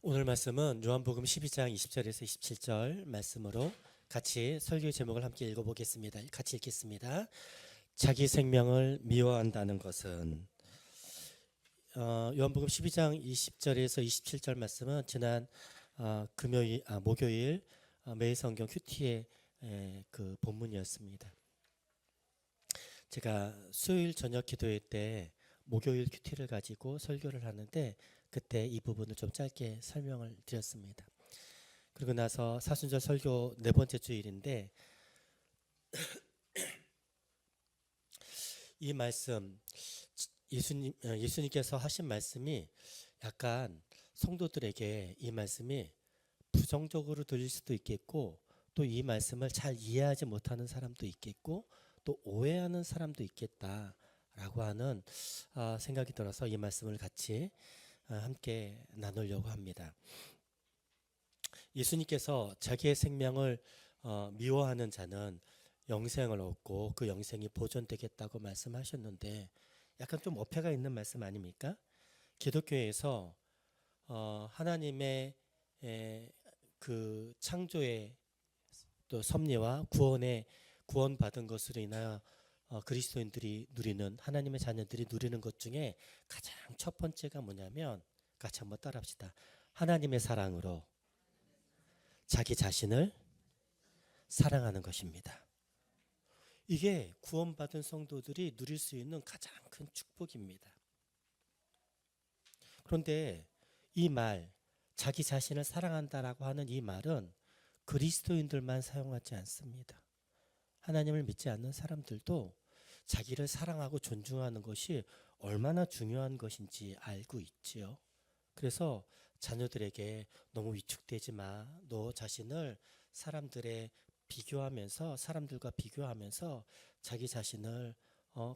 오늘 말씀은 요한복음 12장 20절에서 27절 말씀으로 같이 설교의 제목을 함께 읽어보겠습니다. 같이 읽겠습니다. 자기 생명을 미워한다는 것은 요한복음 12장 20절에서 27절 말씀은 지난 목요일 매일 성경 큐티의 그 본문이었습니다. 제가 수요일 저녁 기도회 때 목요일 큐티를 가지고 설교를 하는데 그때 이 부분을 좀 짧게 설명을 드렸습니다. 그리고 나서 사순절 설교 네 번째 주일인데 이 말씀 예수님께서 하신 말씀이 약간 성도들에게 이 말씀이 부정적으로 들릴 수도 있겠고 또 이 말씀을 잘 이해하지 못하는 사람도 있겠고 또 오해하는 사람도 있겠다라고 하는 생각이 들어서 이 말씀을 같이 함께 나누려고 합니다. 예수님께서 자기의 생명을 미워하는 자는 영생을 얻고 그 영생이 보존되겠다고 말씀하셨는데 약간 좀 어폐가 있는 말씀 아닙니까? 기독교에서 하나님의 그 창조의 또 섭리와 구원받은 것으로 인하여 그리스도인들이 누리는 하나님의 자녀들이 누리는 것 중에 가장 첫 번째가 뭐냐면 같이 한번 따라합시다. 하나님의 사랑으로 자기 자신을 사랑하는 것입니다. 이게 구원받은 성도들이 누릴 수 있는 가장 큰 축복입니다. 그런데 이 말, 자기 자신을 사랑한다라고 하는 이 말은 그리스도인들만 사용하지 않습니다. 하나님을 믿지 않는 사람들도 자기를 사랑하고 존중하는 것이 얼마나 중요한 것인지 알고 있지요. 그래서 자녀들에게 너무 위축되지 마. 너 자신을 사람들과 비교하면서 자기 자신을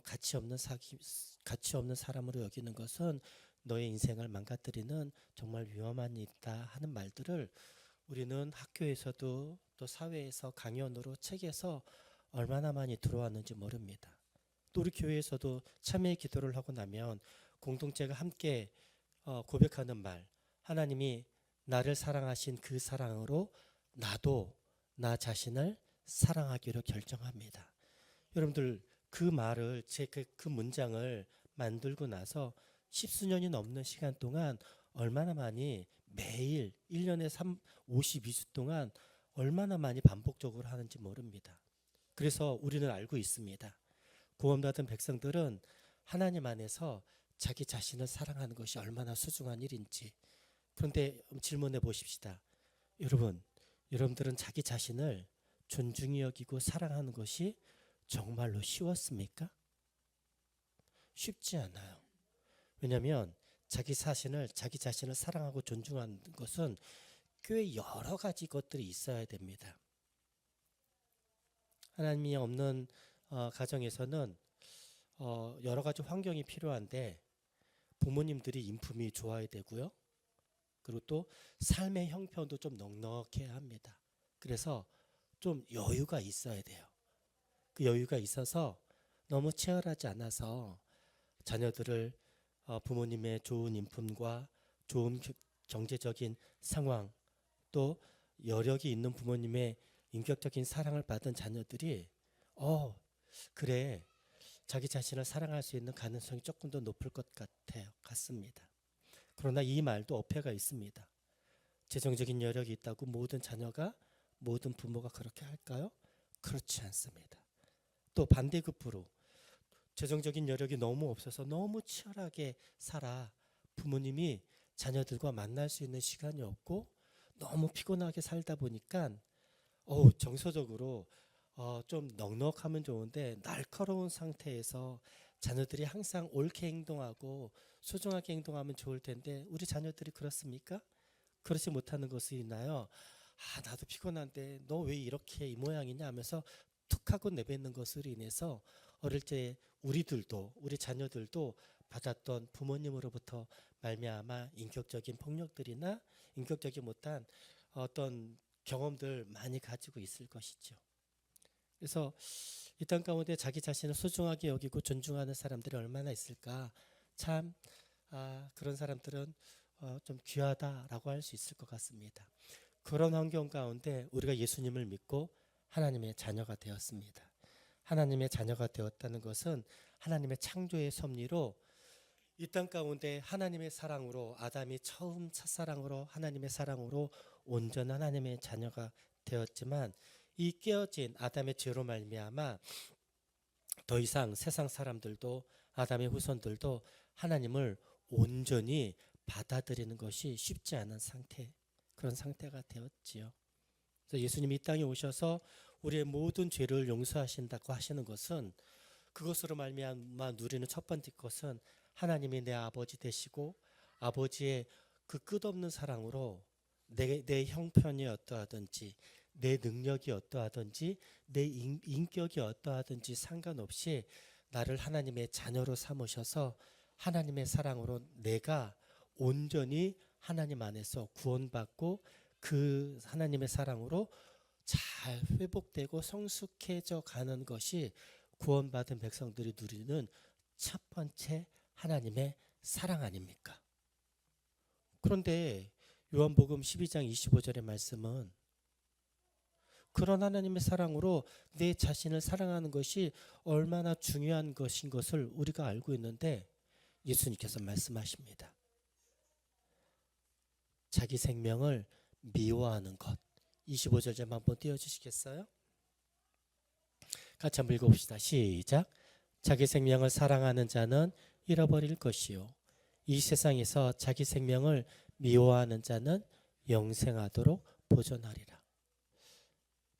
가치 없는 사람으로 여기는 것은 너의 인생을 망가뜨리는 정말 위험한 일이다 하는 말들을 우리는 학교에서도 또 사회에서 강연으로 책에서 얼마나 많이 들어왔는지 모릅니다. 또 우리 교회에서도 참회의 기도를 하고 나면 공동체가 함께 고백하는 말, 하나님이 나를 사랑하신 그 사랑으로 나도 나 자신을 사랑하기로 결정합니다. 여러분들 그 말을 그 문장을 만들고 나서 십수년이 넘는 시간 동안 얼마나 많이 매일 1년에 52주 동안 얼마나 많이 반복적으로 하는지 모릅니다. 그래서 우리는 알고 있습니다. 구원받은 백성들은 하나님 안에서 자기 자신을 사랑하는 것이 얼마나 소중한 일인지. 그런데 질문해 보십시다. 여러분들은 자기 자신을 존중히 여기고 사랑하는 것이 정말로 쉬웠습니까? 쉽지 않아요. 왜냐하면 자기 자신을 사랑하고 존중하는 것은 꽤 여러 가지 것들이 있어야 됩니다. 하나님이 없는 가정에서는 여러 가지 환경이 필요한데 부모님들이 인품이 좋아야 되고요. 그리고 또 삶의 형편도 좀 넉넉해야 합니다. 그래서 좀 여유가 있어야 돼요. 그 여유가 있어서 너무 치열하지 않아서 자녀들을 부모님의 좋은 인품과 좋은 경제적인 상황 또 여력이 있는 부모님의 인격적인 사랑을 받은 자녀들이 그래 자기 자신을 사랑할 수 있는 가능성이 조금 더 높을 것 같습니다. 그러나 이 말도 어폐가 있습니다. 재정적인 여력이 있다고 모든 부모가 그렇게 할까요? 그렇지 않습니다. 또 반대급부로 재정적인 여력이 너무 없어서 너무 치열하게 살아 부모님이 자녀들과 만날 수 있는 시간이 없고 너무 피곤하게 살다 보니까 정서적으로 좀 넉넉하면 좋은데 날카로운 상태에서 자녀들이 항상 옳게 행동하고 소중하게 행동하면 좋을 텐데 우리 자녀들이 그렇습니까? 그렇지 못하는 것이 있나요? 나도 피곤한데 너 왜 이렇게 이 모양이냐 하면서 툭 하고 내뱉는 것으로 인해서 어릴 때 우리 자녀들도 받았던 부모님으로부터 말미암아 인격적인 폭력들이나 인격적이 못한 어떤 경험들 많이 가지고 있을 것이죠. 그래서 이 땅 가운데 자기 자신을 소중하게 여기고 존중하는 사람들이 얼마나 있을까? 참 그런 사람들은 좀 귀하다라고 할 수 있을 것 같습니다. 그런 환경 가운데 우리가 예수님을 믿고 하나님의 자녀가 되었습니다. 하나님의 자녀가 되었다는 것은 하나님의 창조의 섭리로 이 땅 가운데 하나님의 사랑으로, 아담이 처음 첫사랑으로 하나님의 사랑으로 온전한 하나님의 자녀가 되었지만, 이 깨어진 아담의 죄로 말미암아 더 이상 세상 사람들도, 아담의 후손들도 하나님을 온전히 받아들이는 것이 쉽지 않은 상태, 그런 상태가 되었지요. 그래서 예수님이 이 땅에 오셔서 우리의 모든 죄를 용서하신다고 하시는 것은, 그것으로 말미암아 누리는 첫 번째 것은 하나님이 내 아버지 되시고 아버지의 그 끝없는 사랑으로 내 형편이 어떠하든지, 내 능력이 어떠하든지, 내 인격이 어떠하든지 상관없이 나를 하나님의 자녀로 삼으셔서 하나님의 사랑으로 내가 온전히 하나님 안에서 구원받고 그 하나님의 사랑으로 잘 회복되고 성숙해져 가는 것이 구원받은 백성들이 누리는 첫 번째 하나님의 사랑 아닙니까? 그런데 요한복음 12장 25절의 말씀은 그런 하나님의 사랑으로 내 자신을 사랑하는 것이 얼마나 중요한 것인 것을 우리가 알고 있는데, 예수님께서 말씀하십니다. 자기 생명을 미워하는 것. 25절 좀 한번 띄워주시겠어요? 같이 한번 읽어봅시다. 시작. 자기 생명을 사랑하는 자는 잃어버릴 것이요, 이 세상에서 자기 생명을 미워하는 자는 영생하도록 보존하리라.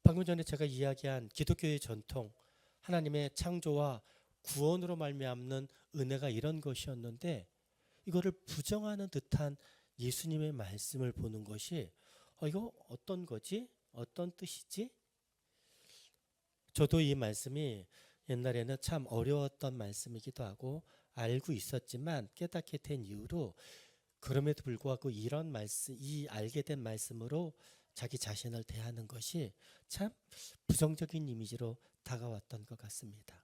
방금 전에 제가 이야기한 기독교의 전통, 하나님의 창조와 구원으로 말미암는 은혜가 이런 것이었는데, 이거를 부정하는 듯한 예수님의 말씀을 보는 것이 이거 어떤 거지? 어떤 뜻이지? 저도 이 말씀이 옛날에는 참 어려웠던 말씀이기도 하고 알고 있었지만 깨닫게 된 이후로, 그럼에도 불구하고 이런 말씀, 이 알게 된 말씀으로 자기 자신을 대하는 것이 참 부정적인 이미지로 다가왔던 것 같습니다.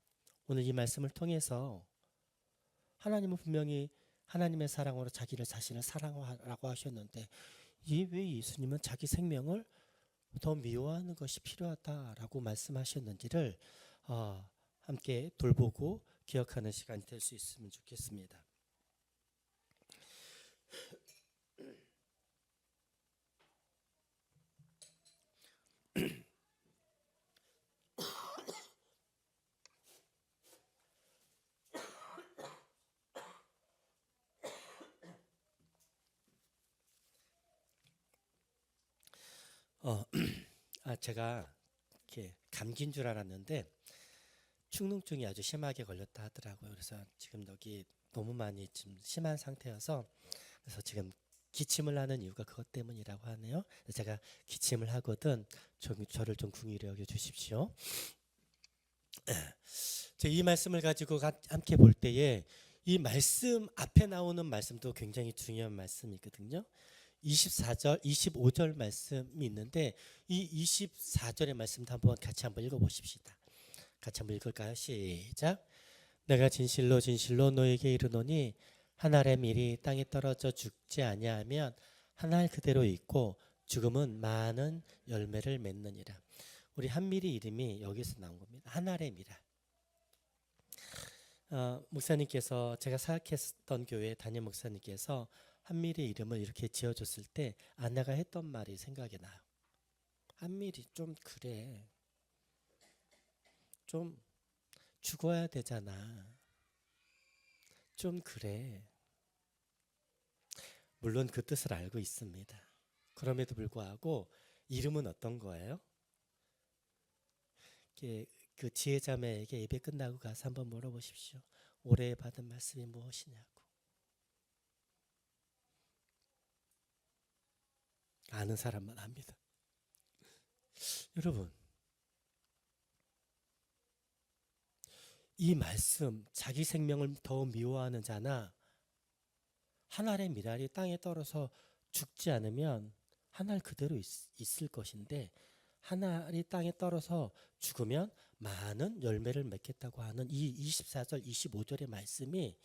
오늘 이 말씀을 통해서 하나님은 분명히 하나님의 사랑으로 자기를 자신을 사랑하라고 하셨는데, 왜 예수님은 자기 생명을 더 미워하는 것이 필요하다라고 말씀하셨는지를 함께 돌보고 기억하는 시간이 될 수 있으면 좋겠습니다. 제가 이렇게 감기인 줄 알았는데 축농증이 아주 심하게 걸렸다 하더라고요. 그래서 지금 여기 너무 많이 지금 심한 상태여서, 그래서 지금 기침을 하는 이유가 그것 때문이라고 하네요. 제가 기침을 하거든 저를 좀 긍휼히 여겨 주십시오. 이 말씀을 가지고 함께 볼 때에 이 말씀 앞에 나오는 말씀도 굉장히 중요한 말씀이거든요. 24절, 25절 말씀이 있는데, 이 24절의 말씀도 같이 한번 읽어보십시다. 같이 한번 읽을까요? 시작. 내가 진실로 진실로 너에게 이르노니 한 알의 밀이 땅에 떨어져 죽지 아니하면 한 알 그대로 있고 죽음은 많은 열매를 맺느니라. 우리 한 밀의 이름이 여기서 나온 겁니다. 한 알의 밀. 목사님께서, 제가 사역했던 교회 담임 목사님께서 한밀의 이름을 이렇게 지어줬을 때 아내가 했던 말이 생각이 나요. 한밀이 좀 그래, 좀 죽어야 되잖아, 좀 그래. 물론 그 뜻을 알고 있습니다. 그럼에도 불구하고 이름은 어떤 거예요? 그 지혜자매에게 예배 끝나고 가서 한번 물어보십시오. 올해 받은 말씀이 무엇이냐고. 아는 사람만 압니다. 여러분, 이 말씀, 자기 생명을 더 미워하는 자나 한 알의 밀알이 땅에 떨어져 죽지 않으면 한 알 그대로 있을 것인데, 한 알이 땅에 떨어져 죽으면 많은 열매를 맺겠다고 하는 이 24절, 25절의 말씀이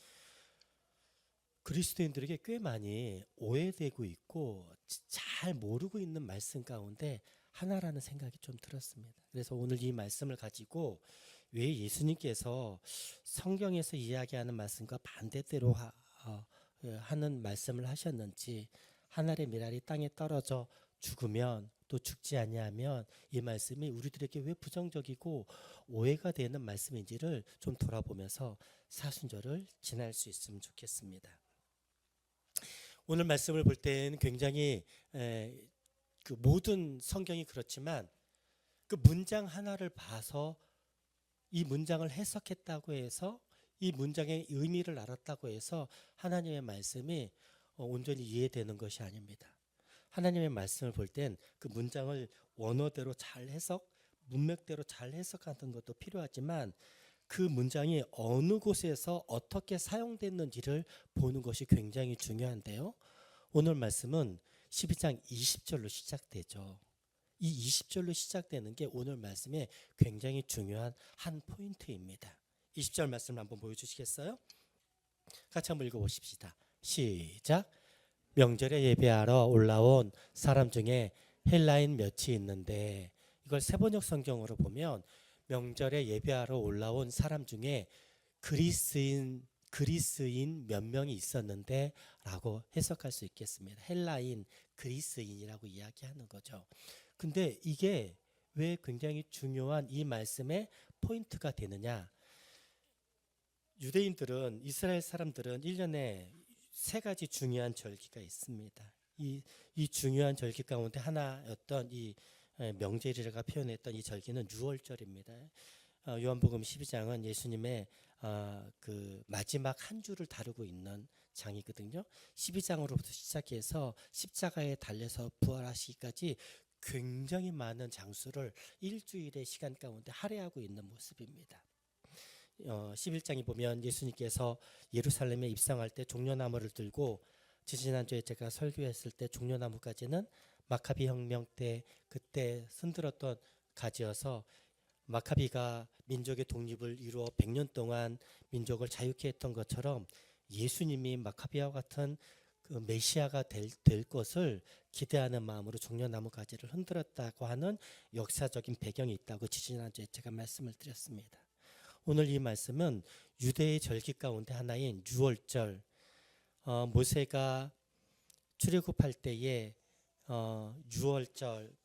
그리스도인들에게 꽤 많이 오해되고 있고 잘 모르고 있는 말씀 가운데 하나라는 생각이 좀 들었습니다. 그래서 오늘 이 말씀을 가지고 왜 예수님께서 성경에서 이야기하는 말씀과 반대대로 하는 말씀을 하셨는지, 하늘의 미랄이 땅에 떨어져 죽으면 또 죽지 아니하면 이 말씀이 우리들에게 왜 부정적이고 오해가 되는 말씀인지를 좀 돌아보면서 사순절을 지날 수 있으면 좋겠습니다. 오늘 말씀을 볼 때는 굉장히 그 모든 성경이 그렇지만 그 문장 하나를 봐서 이 문장을 해석했다고 해서 이 문장의 의미를 알았다고 해서 하나님의 말씀이 온전히 이해되는 것이 아닙니다. 하나님의 말씀을 볼 땐 그 문장을 원어대로 잘 해석, 문맥대로 잘 해석하는 것도 필요하지만 그 문장이 어느 곳에서 어떻게 사용됐는지를 보는 것이 굉장히 중요한데요. 오늘 말씀은 12장 20절로 시작되죠. 이 20절로 시작되는 게 오늘 말씀의 굉장히 중요한 한 포인트입니다. 20절 말씀을 한번 보여주시겠어요? 같이 한번 읽어보십시다. 시작. 명절에 예배하러 올라온 사람 중에 헬라인 몇이 있는데, 이걸 세번역 성경으로 보면 명절에 예배하러 올라온 사람 중에 그리스인 몇 명이 있었는데 라고 해석할 수 있겠습니다. 헬라인, 그리스인이라고 이야기하는 거죠. 근데 이게 왜 굉장히 중요한 이 말씀의 포인트가 되느냐? 유대인들은, 이스라엘 사람들은 1년에 3가지 중요한 절기가 있습니다. 이 중요한 절기 가운데 하나였던 이 명절이라고 표현했던 이 절기는 유월절입니다. 요한복음 12장은 예수님의 그 마지막 한 주를 다루고 있는 장이거든요. 12장으로부터 시작해서 십자가에 달려서 부활하시기까지 굉장히 많은 장수를 일주일의 시간 가운데 할애하고 있는 모습입니다. 11장에 보면 예수님께서 예루살렘에 입성할 때 종려나무를 들고, 지지난주에 제가 설교했을 때 종려나무까지는 마카비 혁명 때 그때 손들었던 가지여서 마카비가 민족의 독립을 이루어 100년 동안 민족을 자유케 했던 것처럼 예수님이 마카비와 같은 그 메시아가 될 것을 기대하는 마음으로 종려나무 가지를 흔들었다고 하는 역사적인 배경이 있다고 지지난주에 제가 말씀을 드렸습니다. 오늘 이 말씀은 유대의 절기 가운데 하나인 유월절, 모세가 출애굽할 때에 유월절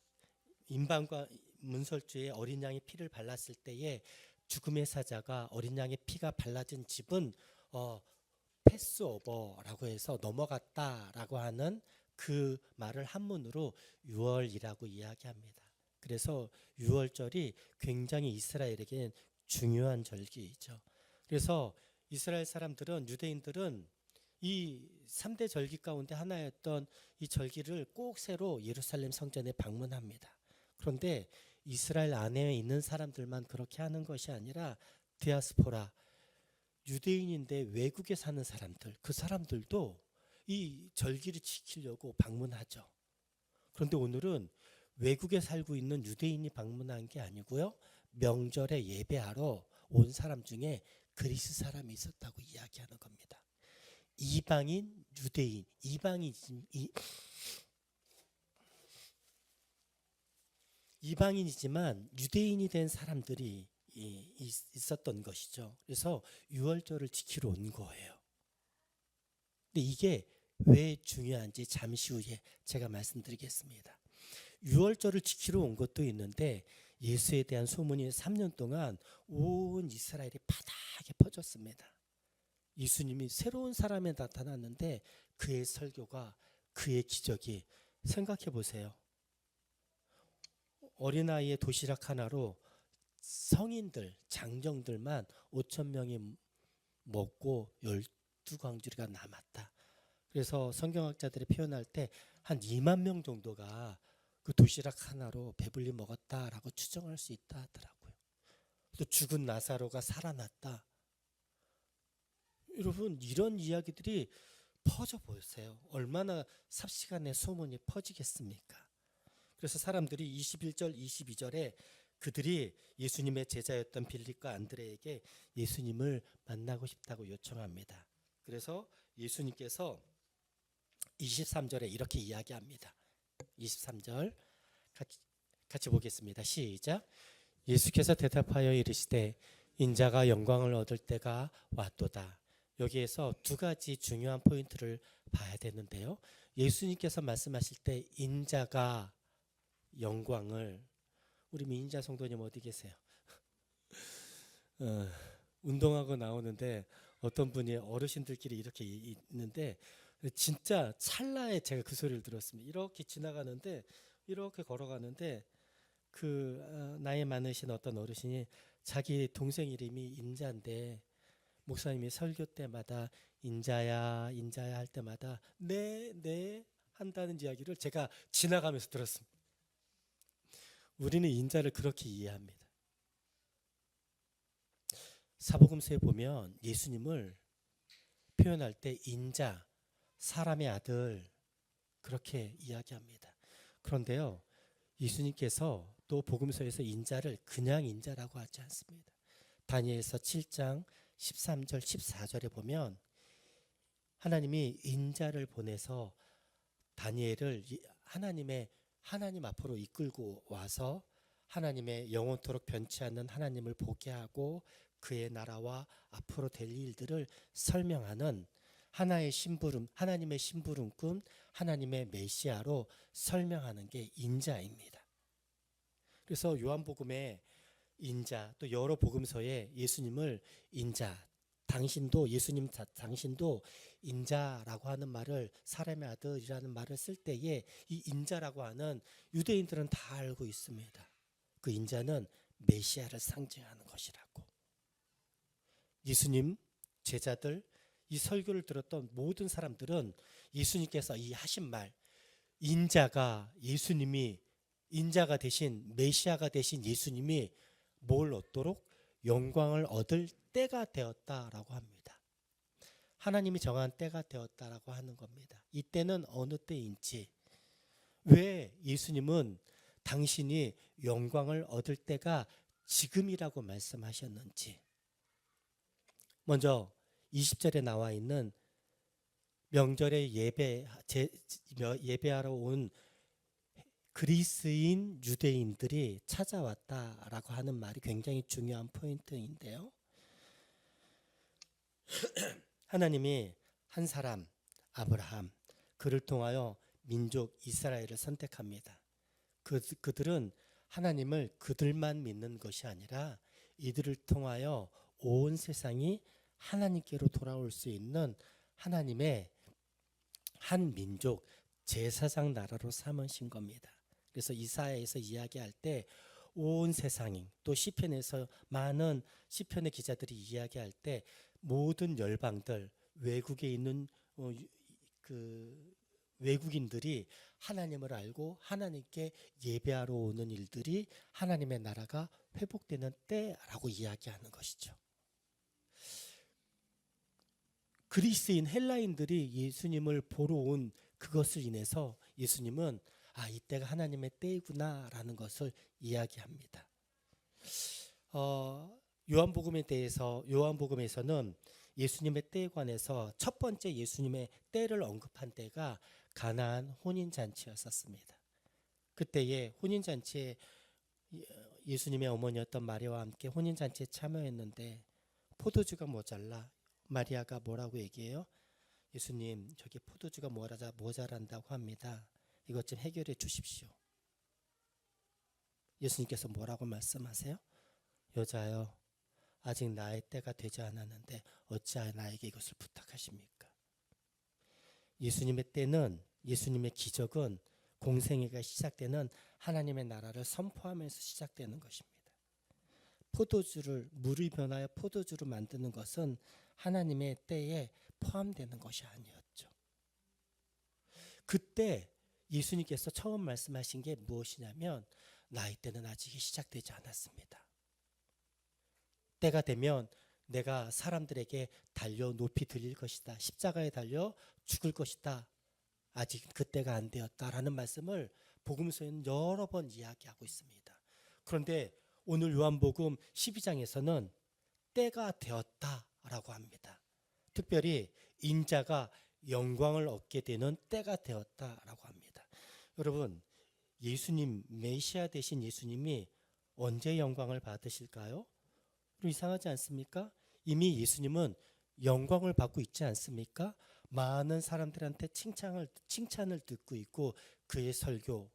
임방과 문설주에 어린 양의 피를 발랐을 때에 죽음의 사자가 어린 양의 피가 발라진 집은 패스오버라고 해서 넘어갔다라고 하는 그 말을 한문으로 유월이라고 이야기합니다. 그래서 유월절이 굉장히 이스라엘에게는 중요한 절기이죠. 그래서 이스라엘 사람들은, 유대인들은 이 3대 절기 가운데 하나였던 이 절기를 꼭 새로 예루살렘 성전에 방문합니다. 그런데 이스라엘 안에 있는 사람들만 그렇게 하는 것이 아니라 디아스포라, 유대인인데 외국에 사는 사람들, 그 사람들도 이 절기를 지키려고 방문하죠. 그런데 오늘은 외국에 살고 있는 유대인이 방문한 게 아니고요, 명절에 예배하러 온 사람 중에 그리스 사람이 있었다고 이야기하는 겁니다. 이방인, 유대인, 이방인이지만 유대인이 된 사람들이 있었던 것이죠. 그래서 유월절을 지키러 온 거예요. 근데 이게 왜 중요한지 잠시 후에 제가 말씀드리겠습니다. 유월절을 지키러 온 것도 있는데, 예수에 대한 소문이 3년 동안 온 이스라엘이 바닥에 퍼졌습니다. 예수님이 새로운 사람에 나타났는데 그의 설교가, 그의 기적이, 생각해 보세요. 어린아이의 도시락 하나로 성인들, 장정들만 5,000명이 먹고 12광주리가 남았다. 그래서 성경학자들이 표현할 때 한 2만 명 정도가 그 도시락 하나로 배불리 먹었다라고 추정할 수 있다 하더라고요. 또 죽은 나사로가 살아났다. 여러분, 이런 이야기들이 퍼져 보세요. 얼마나 삽시간에 소문이 퍼지겠습니까? 그래서 사람들이 21절, 22절에 그들이 예수님의 제자였던 빌립과 안드레에게 예수님을 만나고 싶다고 요청합니다. 그래서 예수님께서 23절에 이렇게 이야기합니다. 23절 같이 보겠습니다. 시작. 예수께서 대답하여 이르시되 인자가 영광을 얻을 때가 왔도다. 여기에서 두 가지 중요한 포인트를 봐야 되는데요. 예수님께서 말씀하실 때 인자가 영광을, 우리 민자 성도님 어디 계세요? 운동하고 나오는데 어떤 분이 어르신들끼리 이렇게 있는데 진짜 찰나에 제가 그 소리를 들었습니다. 이렇게 지나가는데 이렇게 걸어가는데 나이 많으신 어떤 어르신이 자기 동생 이름이 인자인데 목사님이 설교 때마다 인자야 인자야 할 때마다 네 한다는 이야기를 제가 지나가면서 들었습니다. 우리는 인자를 그렇게 이해합니다. 사복음서에 보면 예수님을 표현할 때 인자, 사람의 아들 그렇게 이야기합니다. 그런데요, 예수님께서 또 복음서에서 인자를 그냥 인자라고 하지 않습니다. 다니엘서 7장 13절 14절에 보면 하나님이 인자를 보내서 다니엘을 하나님 앞으로 이끌고 와서 하나님의 영원토록 변치 않는 하나님을 보게 하고 그의 나라와 앞으로 될 일들을 설명하는 하나님의 심부름꾼, 하나님의 메시아로 설명하는 게 인자입니다. 그래서 요한복음에 인자, 또 여러 복음서에 예수님을 인자, 당신도 인자라고 하는 말을, 사람의 아들이라는 말을 쓸 때에 이 인자라고 하는, 유대인들은 다 알고 있습니다. 그 인자는 메시아를 상징하는 것이라고. 예수님 제자들, 이 설교를 들었던 모든 사람들은 예수님께서 이 하신 말, 인자가 되신 메시아가 되신 예수님이 뭘 얻도록? 영광을 얻을 때가 되었다라고 합니다. 하나님이 정한 때가 되었다라고 하는 겁니다. 이 때는 어느 때인지, 왜 예수님은 당신이 영광을 얻을 때가 지금이라고 말씀하셨는지. 먼저 20절에 나와 있는 명절에 예배하러 온 그리스인 유대인들이 찾아왔다라고 하는 말이 굉장히 중요한 포인트인데요. 하나님이 한 사람 아브라함, 그를 통하여 민족 이스라엘을 선택합니다. 그들은 하나님을 그들만 믿는 것이 아니라 이들을 통하여 온 세상이 하나님께로 돌아올 수 있는 하나님의 한 민족, 제사장 나라로 삼으신 겁니다. 그래서 이사야에서 이야기할 때 온 세상이, 또 시편에서 많은 시편의 기자들이 이야기할 때 모든 열방들, 외국에 있는 외국인들이 하나님을 알고 하나님께 예배하러 오는 일들이 하나님의 나라가 회복되는 때라고 이야기하는 것이죠. 그리스인 헬라인들이 예수님을 보러 온 그것을 인해서 예수님은 이때가 하나님의 때이구나라는 것을 이야기합니다. 요한복음에서는 예수님의 때에 관해서 첫 번째 예수님의 때를 언급한 때가 가나안 혼인잔치였었습니다. 그때에 혼인잔치에 예수님의 어머니였던 마리아와 함께 혼인잔치에 참여했는데 포도주가 모자라 마리아가 뭐라고 얘기해요? 예수님, 저기 포도주가 모자란다고 합니다. 이것 좀 해결해 주십시오. 예수님께서 뭐라고 말씀하세요? 여자여, 아직 나의 때가 되지 않았는데 어찌하여 나에게 이것을 부탁하십니까? 예수님의 때는, 예수님의 기적은 공생애가 시작되는 하나님의 나라를 선포하면서 시작되는 것입니다. 물이 변하여 포도주를 만드는 것은 하나님의 때에 포함되는 것이 아니었죠. 그때 예수님께서 처음 말씀하신 게 무엇이냐면, 나의 때는 아직 시작되지 않았습니다. 때가 되면 내가 사람들에게 달려 높이 들릴 것이다. 십자가에 달려 죽을 것이다. 아직 그때가 안 되었다라는 말씀을 복음서에는 여러 번 이야기하고 있습니다. 그런데 오늘 요한복음 12장에서는 때가 되었다라고 합니다. 특별히 인자가 영광을 얻게 되는 때가 되었다라고 합니다. 여러분, 예수님, 메시아 되신 예수님이 언제 영광을 받으실까요? 이상하지 않습니까? 이미 예수님은 영광을 받고 있지 않습니까? 많은 사람들한테 칭찬을 듣고 있고, 그의 설교,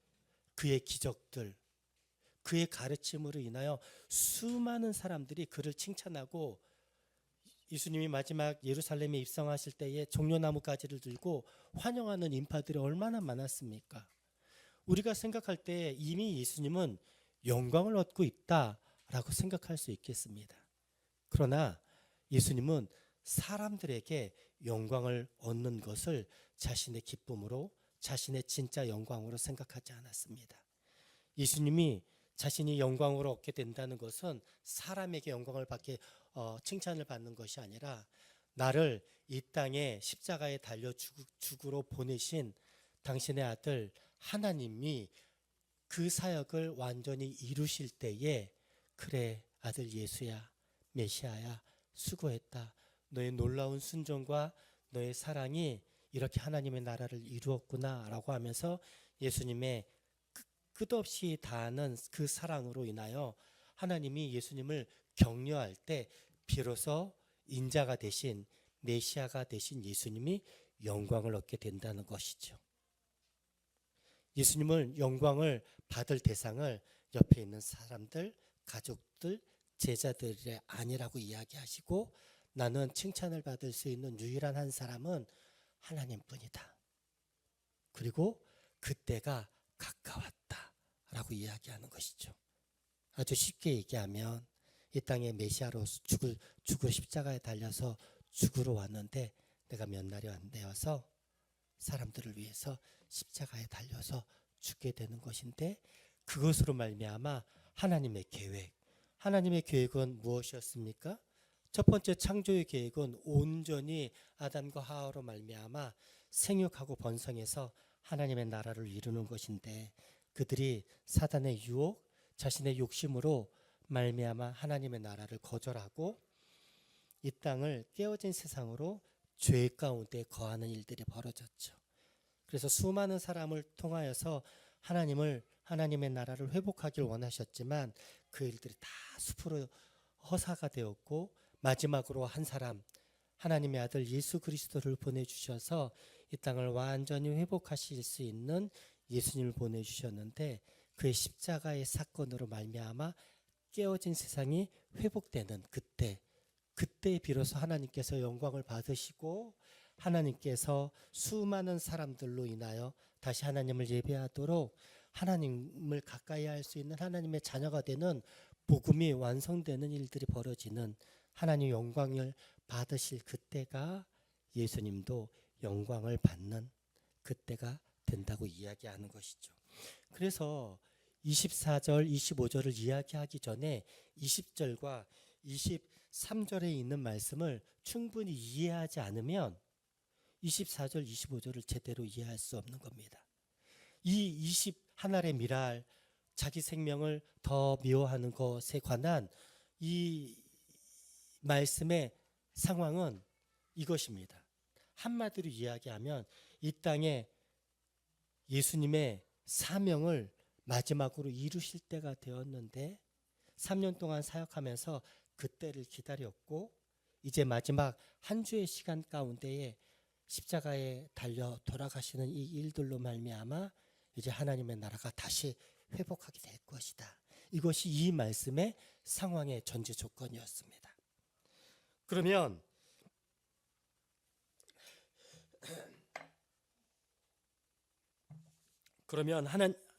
그의 기적들, 그의 가르침으로 인하여 수많은 사람들이 그를 칭찬하고, 예수님이 마지막 예루살렘에 입성하실 때에 종려나무 가지를 들고 환영하는 인파들이 얼마나 많았습니까? 우리가 생각할 때 이미 예수님은 영광을 얻고 있다라고 생각할 수 있겠습니다. 그러나 예수님은 사람들에게 영광을 얻는 것을 자신의 기쁨으로, 자신의 진짜 영광으로 생각하지 않았습니다. 예수님이 자신이 영광으로 얻게 된다는 것은 사람에게 영광을 받게 칭찬을 받는 것이 아니라, 나를 이 땅에 십자가에 달려 죽으러 보내신 당신의 아들 하나님이 그 사역을 완전히 이루실 때에, 그래 아들 예수야, 메시아야, 수고했다. 너의 놀라운 순종과 너의 사랑이 이렇게 하나님의 나라를 이루었구나 라고 하면서 예수님의 끝없이 다하는 그 사랑으로 인하여 하나님이 예수님을 격려할 때 비로소 인자가 되신, 메시아가 되신 예수님이 영광을 얻게 된다는 것이죠. 예수님을 영광을 받을 대상을 옆에 있는 사람들, 가족들, 제자들이 아니라고 이야기하시고, 나는 칭찬을 받을 수 있는 유일한 한 사람은 하나님뿐이다. 그리고 그때가 가까웠다라고 이야기하는 것이죠. 아주 쉽게 얘기하면 이 땅에 메시아로 죽을 십자가에 달려서 죽으러 왔는데, 내가 몇 날이 안 되어서 사람들을 위해서 십자가에 달려서 죽게 되는 것인데, 그것으로 말미암아 하나님의 계획은 무엇이었습니까? 첫 번째 창조의 계획은 온전히 아담과 하와로 말미암아 생육하고 번성해서 하나님의 나라를 이루는 것인데, 그들이 사단의 유혹, 자신의 욕심으로 말미암아 하나님의 나라를 거절하고 이 땅을 깨어진 세상으로 죄 가운데 거하는 일들이 벌어졌죠. 그래서 수많은 사람을 통하여서 하나님의 나라를 회복하길 원하셨지만, 그 일들이 다 수프로 허사가 되었고, 마지막으로 한 사람, 하나님의 아들 예수 그리스도를 보내주셔서 이 땅을 완전히 회복하실 수 있는 예수님을 보내주셨는데, 그의 십자가의 사건으로 말미암아 깨어진 세상이 회복되는 그때 비로소 하나님께서 영광을 받으시고, 하나님께서 수많은 사람들로 인하여 다시 하나님을 예배하도록, 하나님을 가까이 할 수 있는 하나님의 자녀가 되는 복음이 완성되는 일들이 벌어지는, 하나님 영광을 받으실 그때가 예수님도 영광을 받는 그때가 된다고 이야기하는 것이죠. 그래서 24절, 25절을 이야기하기 전에 20절과 23절에 있는 말씀을 충분히 이해하지 않으면 24절, 25절을 제대로 이해할 수 없는 겁니다. 이 하늘의 미랄, 자기 생명을 더 미워하는 것에 관한 이 말씀의 상황은 이것입니다. 한마디로 이야기하면 이 땅에 예수님의 사명을 마지막으로 이루실 때가 되었는데, 3년 동안 사역하면서 그때를 기다렸고, 이제 마지막 한 주의 시간 가운데에 십자가에 달려 돌아가시는 이 일들로 말미암아 이제 하나님의 나라가 다시 회복하게 될 것이다. 이것이 이 말씀의 상황의 전제 조건이었습니다. 그러면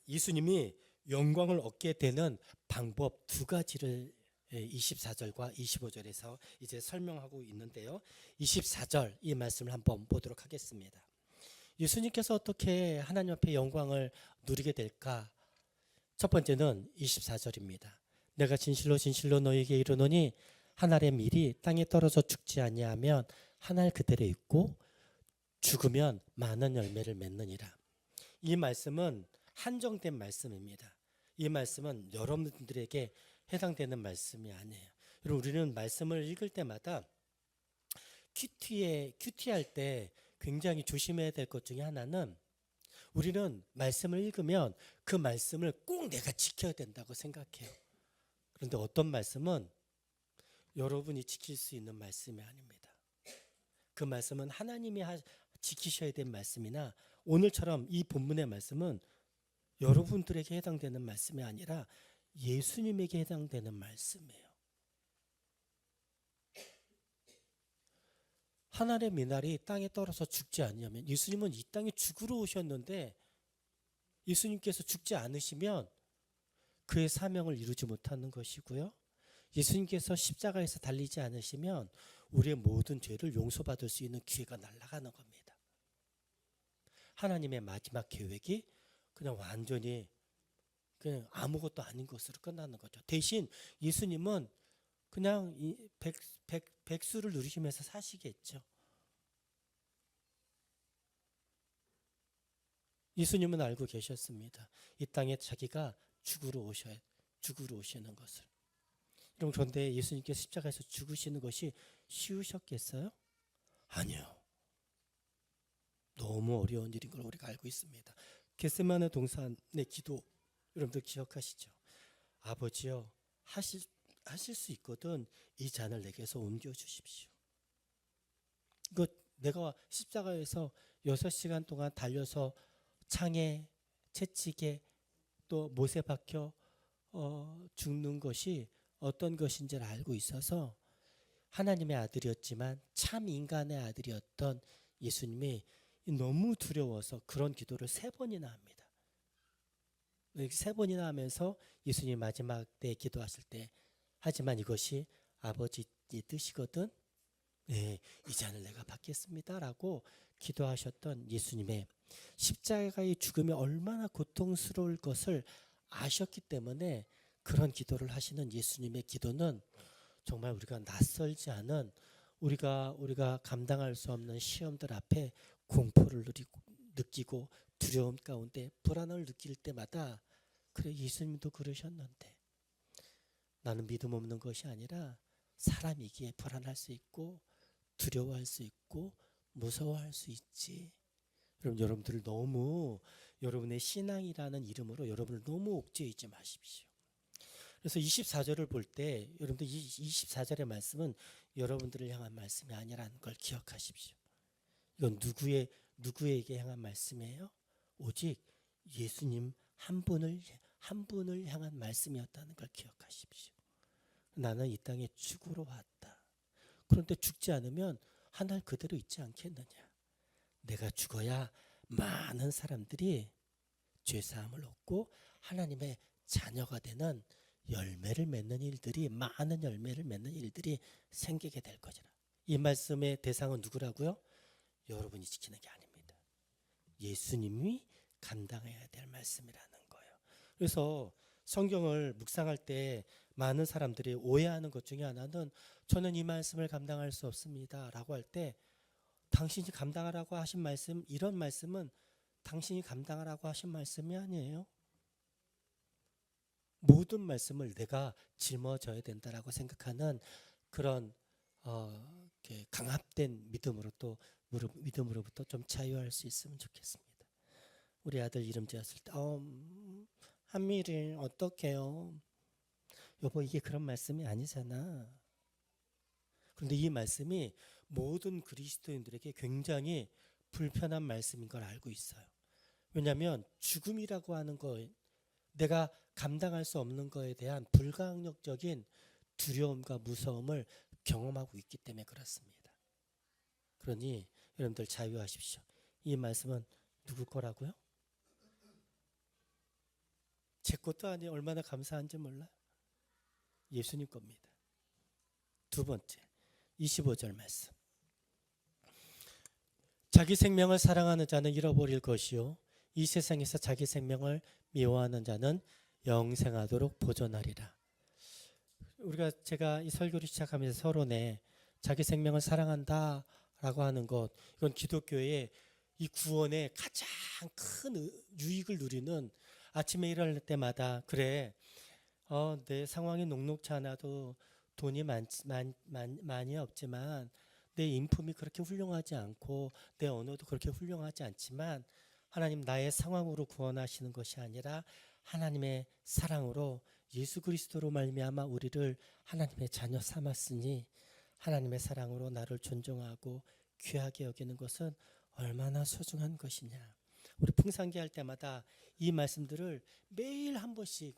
예수님이 영광을 얻게 되는 방법 두 가지를 24절과 25절에서 이제 설명하고 있는데요. 24절 이 말씀을 한번 보도록 하겠습니다. 예수님께서 어떻게 하나님 앞에 영광을 누리게 될까? 첫 번째는 24절입니다. 내가 진실로 진실로 너희에게 이르노니 한 알의 밀이 땅에 떨어져 죽지 아니하면 한 알 그대로 있고 죽으면 많은 열매를 맺느니라. 이 말씀은 한정된 말씀입니다. 이 말씀은 여러분들에게 해당되는 말씀이 아니에요. 여러분, 우리는 말씀을 읽을 때마다 큐티할 때 굉장히 조심해야 될 것 중에 하나는 우리는 말씀을 읽으면 그 말씀을 꼭 내가 지켜야 된다고 생각해요. 그런데 어떤 말씀은 여러분이 지킬 수 있는 말씀이 아닙니다. 그 말씀은 하나님이 지키셔야 될 말씀이나 오늘처럼 이 본문의 말씀은 여러분들에게 해당되는 말씀이 아니라 예수님에게 해당되는 말씀이에요. 하늘의 미나리 땅에 떨어져 죽지 않냐면 예수님은 이 땅에 죽으러 오셨는데 예수님께서 죽지 않으시면 그의 사명을 이루지 못하는 것이고요. 예수님께서 십자가에서 달리지 않으시면 우리의 모든 죄를 용서받을 수 있는 기회가 날아가는 겁니다. 하나님의 마지막 계획이 그냥 완전히 그냥 아무것도 아닌 것으로 끝나는 거죠. 대신 예수님은 그냥 백수를 누리시면서 사시겠죠. 예수님은 알고 계셨습니다. 이 땅에 자기가 죽으러 오시는 것을. 여러분, 그런데 예수님께서 십자가에서 죽으시는 것이 쉬우셨겠어요? 아니요. 너무 어려운 일인 걸 우리가 알고 있습니다. 겟세마네 동산의 기도 여러분들 기억하시죠? 아버지여, 하실 수 있거든 이 잔을 내게서 옮겨 주십시오. 이거 내가 십자가에서 6시간 동안 달려서 창에 채찍에 또 못에 박혀 죽는 것이 어떤 것인지를 알고 있어서 하나님의 아들이었지만 참 인간의 아들이었던 예수님이 너무 두려워서 그런 기도를 3번이나 합니다. 3번이나 하면서 예수님 마지막 때 기도하실 때 하지만 이것이 아버지 뜻이거든. 네, 이 잔을 내가 받겠습니다 라고 기도하셨던 예수님의 십자가의 죽음이 얼마나 고통스러울 것을 아셨기 때문에 그런 기도를 하시는 예수님의 기도는 정말 우리가 낯설지 않은 우리가 감당할 수 없는 시험들 앞에 공포를 느끼고 두려움 가운데 불안을 느낄 때마다 그래 예수님도 그러셨는데 나는 믿음 없는 것이 아니라 사람이기에 불안할 수 있고 두려워할 수 있고 무서워할 수 있지. 여러분들을 너무 여러분의 신앙이라는 이름으로 여러분을 너무 옥죄이지 마십시오. 그래서 24절을 볼 때 여러분들 이 24절의 말씀은 여러분들을 향한 말씀이 아니라는 걸 기억하십시오. 이건 누구에게 향한 말씀이에요? 오직 예수님 한 분을 향한 말씀이었다는 걸 기억하십시오. 나는 이 땅에 죽으러 왔다. 그런데 죽지 않으면 하늘 그대로 있지 않겠느냐. 내가 죽어야 많은 사람들이 죄사함을 얻고 하나님의 자녀가 되는 열매를 맺는 일들이 많은 열매를 맺는 일들이 생기게 될 것이라. 이 말씀의 대상은 누구라고요? 여러분이 지키는 게 아닙니다. 예수님이 감당해야 될 말씀이라는 거예요. 그래서 성경을 묵상할 때 많은 사람들이 오해하는 것 중에 하나는 저는 이 말씀을 감당할 수 없습니다 라고 할 때 당신이 감당하라고 하신 말씀, 이런 말씀은 당신이 감당하라고 하신 말씀이 아니에요. 모든 말씀을 내가 짊어져야 된다라고 생각하는 그런 강압된 믿음으로부터 좀 자유할 수 있으면 좋겠습니다. 우리 아들 이름 지었을 때 한미를 어떡해요? 여보 이게 그런 말씀이 아니잖아. 그런데 이 말씀이 모든 그리스도인들에게 굉장히 불편한 말씀인 걸 알고 있어요. 왜냐하면 죽음이라고 하는 거 내가 감당할 수 없는 거에 대한 불가항력적인 두려움과 무서움을 경험하고 있기 때문에 그렇습니다. 그러니 여러분들 자유하십시오. 이 말씀은 누구 거라고요? 제 것도 아니에요. 얼마나 감사한지 몰라요. 예수님 겁니다. 두 번째 25절 말씀. 자기 생명을 사랑하는 자는 잃어버릴 것이요 이 세상에서 자기 생명을 미워하는 자는 영생하도록 보존하리라. 제가 이 설교를 시작하면서 서론에 자기 생명을 사랑한다라고 하는 것, 이건 기독교의 이 구원의 가장 큰 유익을 누리는, 아침에 일어날 때마다 그래 내 상황이 녹록지 않아도 돈이 많이 없지만 내 인품이 그렇게 훌륭하지 않고 내 언어도 그렇게 훌륭하지 않지만 하나님 나의 상황으로 구원하시는 것이 아니라 하나님의 사랑으로 예수 그리스도로 말미암아 우리를 하나님의 자녀 삼았으니 하나님의 사랑으로 나를 존중하고 귀하게 여기는 것은 얼마나 소중한 것이냐. 우리 풍상기 할 때마다 이 말씀들을 매일 한 번씩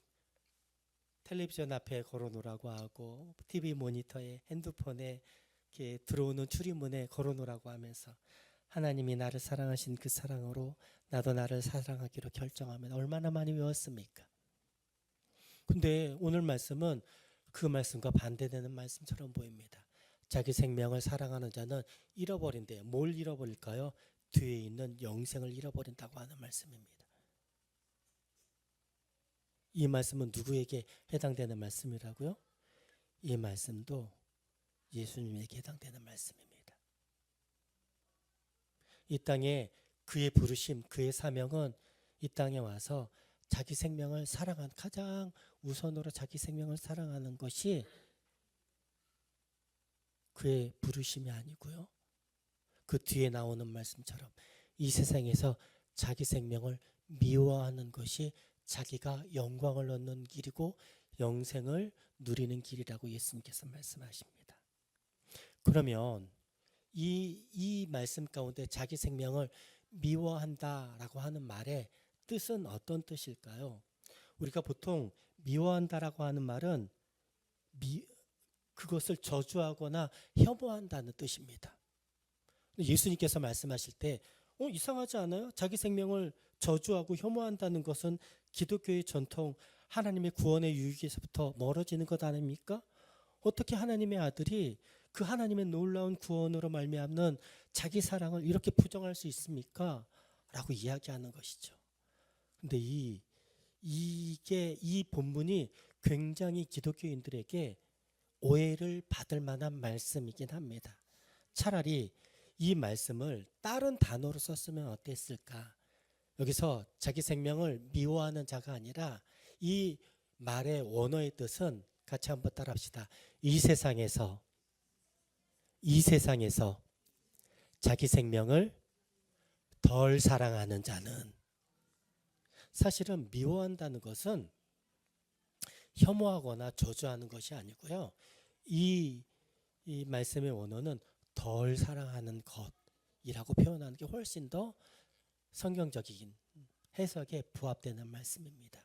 텔레비전 앞에 걸어놓으라고 하고 TV 모니터에 핸드폰에 이렇게 들어오는 출입문에 걸어놓으라고 하면서 하나님이 나를 사랑하신 그 사랑으로 나도 나를 사랑하기로 결정하면 얼마나 많이 외웠습니까? 근데 오늘 말씀은 그 말씀과 반대되는 말씀처럼 보입니다. 자기 생명을 사랑하는 자는 잃어버린대요. 뭘 잃어버릴까요? 뒤에 있는 영생을 잃어버린다고 하는 말씀입니다. 이 말씀은 누구에게 해당되는 말씀이라고요? 이 말씀도 예수님에게 해당되는 말씀입니다. 이 땅에 그의 부르심, 그의 사명은 이 땅에 와서 자기 생명을 사랑하는, 가장 우선으로 자기 생명을 사랑하는 것이 그의 부르심이 아니고요. 그 뒤에 나오는 말씀처럼 이 세상에서 자기 생명을 미워하는 것이 자기가 영광을 얻는 길이고 영생을 누리는 길이라고 예수님께서 말씀하십니다. 그러면 이 말씀 가운데 자기 생명을 미워한다라고 하는 말의 뜻은 어떤 뜻일까요? 우리가 보통 미워한다라고 하는 말은 그것을 저주하거나 혐오한다는 뜻입니다. 예수님께서 말씀하실 때 이상하지 않아요? 자기 생명을 저주하고 혐오한다는 것은 기독교의 전통 하나님의 구원의 유익에서부터 멀어지는 것 아닙니까? 어떻게 하나님의 아들이 그 하나님의 놀라운 구원으로 말미암는 자기 사랑을 이렇게 부정할 수 있습니까? 라고 이야기하는 것이죠. 근데 이 본문이 굉장히 기독교인들에게 오해를 받을 만한 말씀이긴 합니다. 차라리 이 말씀을 다른 단어로 썼으면 어땠을까? 여기서 자기 생명을 미워하는 자가 아니라 이 말의 원어의 뜻은 같이 한번 따라합시다. 이 세상에서 자기 생명을 덜 사랑하는 자는, 사실은 미워한다는 것은 혐오하거나 저주하는 것이 아니고요. 이 말씀의 원어는 덜 사랑하는 것이라고 표현하는 게 훨씬 더 성경적인 해석에 부합되는 말씀입니다.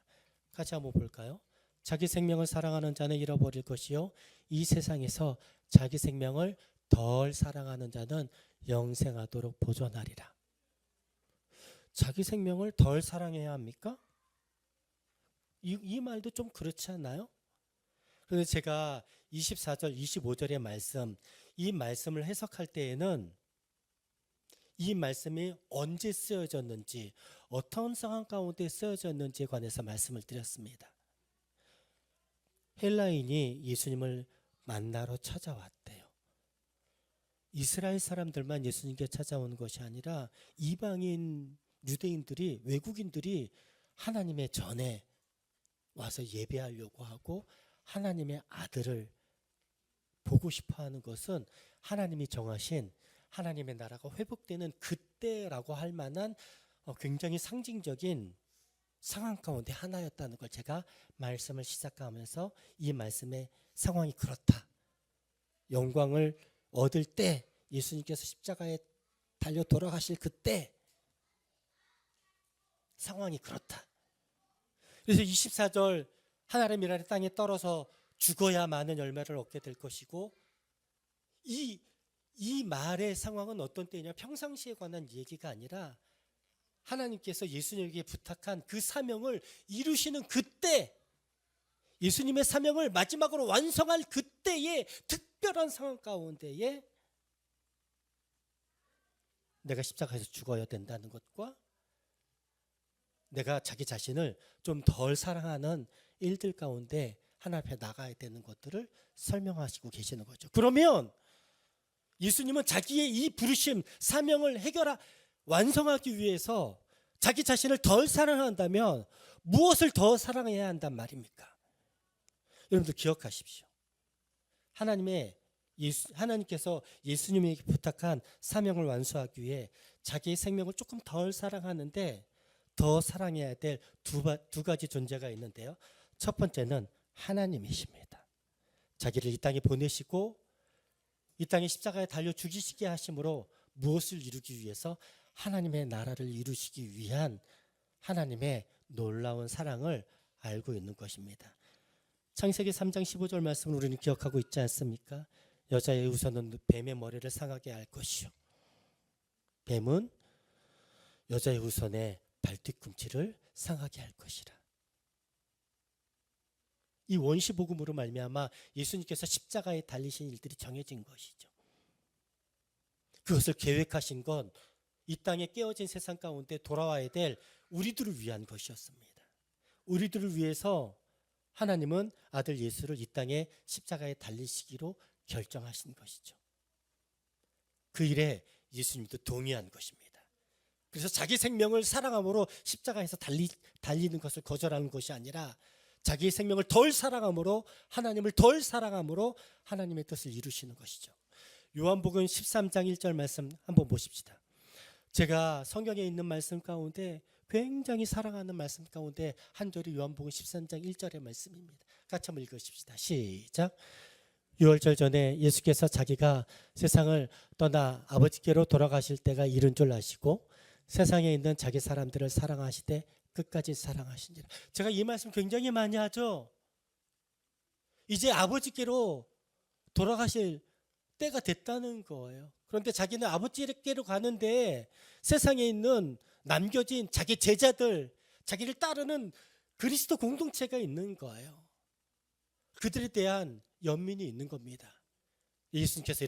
같이 한번 볼까요? 자기 생명을 사랑하는 자는 잃어버릴 것이요 이 세상에서 자기 생명을 덜 사랑하는 자는 영생하도록 보존하리라. 자기 생명을 덜 사랑해야 합니까? 이 말도 좀 그렇지 않나요? 그런데 제가 24절, 25절의 말씀, 이 말씀을 해석할 때에는 이 말씀이 언제 쓰여졌는지, 어떤 상황 가운데 쓰여졌는지에 관해서 말씀을 드렸습니다. 헬라인이 예수님을 만나러 찾아왔대요. 이스라엘 사람들만 예수님께 찾아오는 것이 아니라 이방인 유대인들이, 외국인들이 하나님의 전에 와서 예배하려고 하고 하나님의 아들을 보고 싶어하는 것은 하나님이 정하신 하나님의 나라가 회복되는 그때라고 할 만한 굉장히 상징적인 상황 가운데 하나였다는 걸 제가 말씀을 시작하면서 이 말씀의 상황이 그렇다. 영광을 얻을 때, 예수님께서 십자가에 달려 돌아가실 그때 상황이 그렇다. 그래서 24절 하나님이라는 땅에 떨어져 죽어야 많은 열매를 얻게 될 것이고, 이 말의 상황은 어떤 때냐, 평상시에 관한 얘기가 아니라 하나님께서 예수님에게 부탁한 그 사명을 이루시는 그때, 예수님의 사명을 마지막으로 완성할 그때의 특별한 상황 가운데에 내가 십자가에서 죽어야 된다는 것과 내가 자기 자신을 좀 덜 사랑하는 일들 가운데 하나님 앞에 나가야 되는 것들을 설명하시고 계시는 거죠. 그러면 예수님은 자기의 이 부르심, 사명을 완성하기 위해서 자기 자신을 덜 사랑한다면 무엇을 더 사랑해야 한단 말입니까? 여러분들 기억하십시오. 하나님의 하나님께서 예수님에게 부탁한 사명을 완수하기 위해 자기의 생명을 조금 덜 사랑하는데 더 사랑해야 될 두 가지 존재가 있는데요. 첫 번째는 하나님이십니다. 자기를 이 땅에 보내시고 이 땅에 십자가에 달려 죽이시게 하심으로 무엇을 이루기 위해서? 하나님의 나라를 이루시기 위한 하나님의 놀라운 사랑을 알고 있는 것입니다. 창세기 3장 15절 말씀을 우리는 기억하고 있지 않습니까? 여자의 후손은 뱀의 머리를 상하게 할 것이요, 뱀은 여자의 후손의 발뒤꿈치를 상하게 할 것이라. 이 원시복음으로 말미암아 예수님께서 십자가에 달리신 일들이 정해진 것이죠. 그것을 계획하신 건 이 땅에 깨어진 세상 가운데 돌아와야 될 우리들을 위한 것이었습니다. 우리들을 위해서 하나님은 아들 예수를 이 땅에 십자가에 달리시기로 결정하신 것이죠. 그 일에 예수님도 동의한 것입니다. 그래서 자기 생명을 사랑함으로 십자가에서 달리는 것을 거절하는 것이 아니라 자기의 생명을 덜 사랑함으로, 하나님을 덜 사랑함으로 하나님의 뜻을 이루시는 것이죠. 요한복음 13장 1절 말씀 한번 보십시다. 제가 성경에 있는 말씀 가운데 굉장히 사랑하는 말씀 가운데 한 절이 요한복음 13장 1절의 말씀입니다. 같이 한번 읽으십시다. 시작. 유월절 전에 예수께서 자기가 세상을 떠나 아버지께로 돌아가실 때가 이른 줄 아시고 세상에 있는 자기 사람들을 사랑하시되 끝까지 사랑하시니라. 제가 이 말씀 굉장히 많이 하죠. 이제 아버지께로 돌아가실 때가 됐다는 거예요. 그런데 자기는 아버지께로 가는데 세상에 있는 남겨진 자기 제자들, 자기를 따르는 그리스도 공동체가 있는 거예요. 그들에 대한 연민이 있는 겁니다. 예수님께서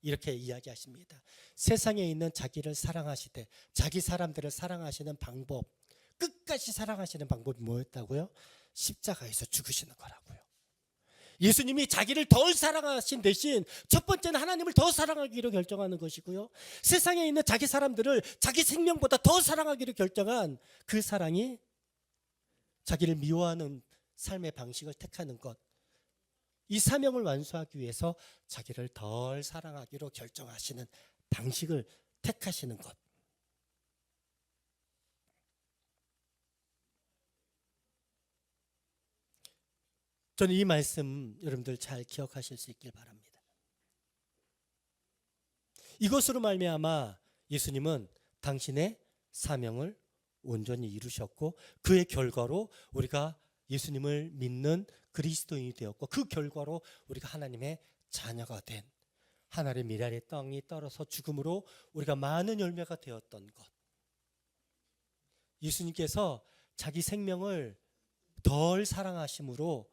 이렇게 이야기하십니다. 세상에 있는 자기를 사랑하시되 자기 사람들을 사랑하시는 방법, 끝까지 사랑하시는 방법이 뭐였다고요? 십자가에서 죽으시는 거라고요. 예수님이 자기를 덜 사랑하신 대신 첫 번째는 하나님을 더 사랑하기로 결정하는 것이고요, 세상에 있는 자기 사람들을 자기 생명보다 더 사랑하기로 결정한 그 사랑이 자기를 미워하는 삶의 방식을 택하는 것, 이 사명을 완수하기 위해서 자기를 덜 사랑하기로 결정하시는 방식을 택하시는 것. 저는 이 말씀 여러분들 잘 기억하실 수 있길 바랍니다. 이것으로 말미암아 예수님은 당신의 사명을 온전히 이루셨고 그의 결과로 우리가 예수님을 믿는 그리스도인이 되었고 그 결과로 우리가 하나님의 자녀가 된, 하나님의 미랄의 땅이 떨어서 죽음으로 우리가 많은 열매가 되었던 것. 예수님께서 자기 생명을 덜 사랑하심으로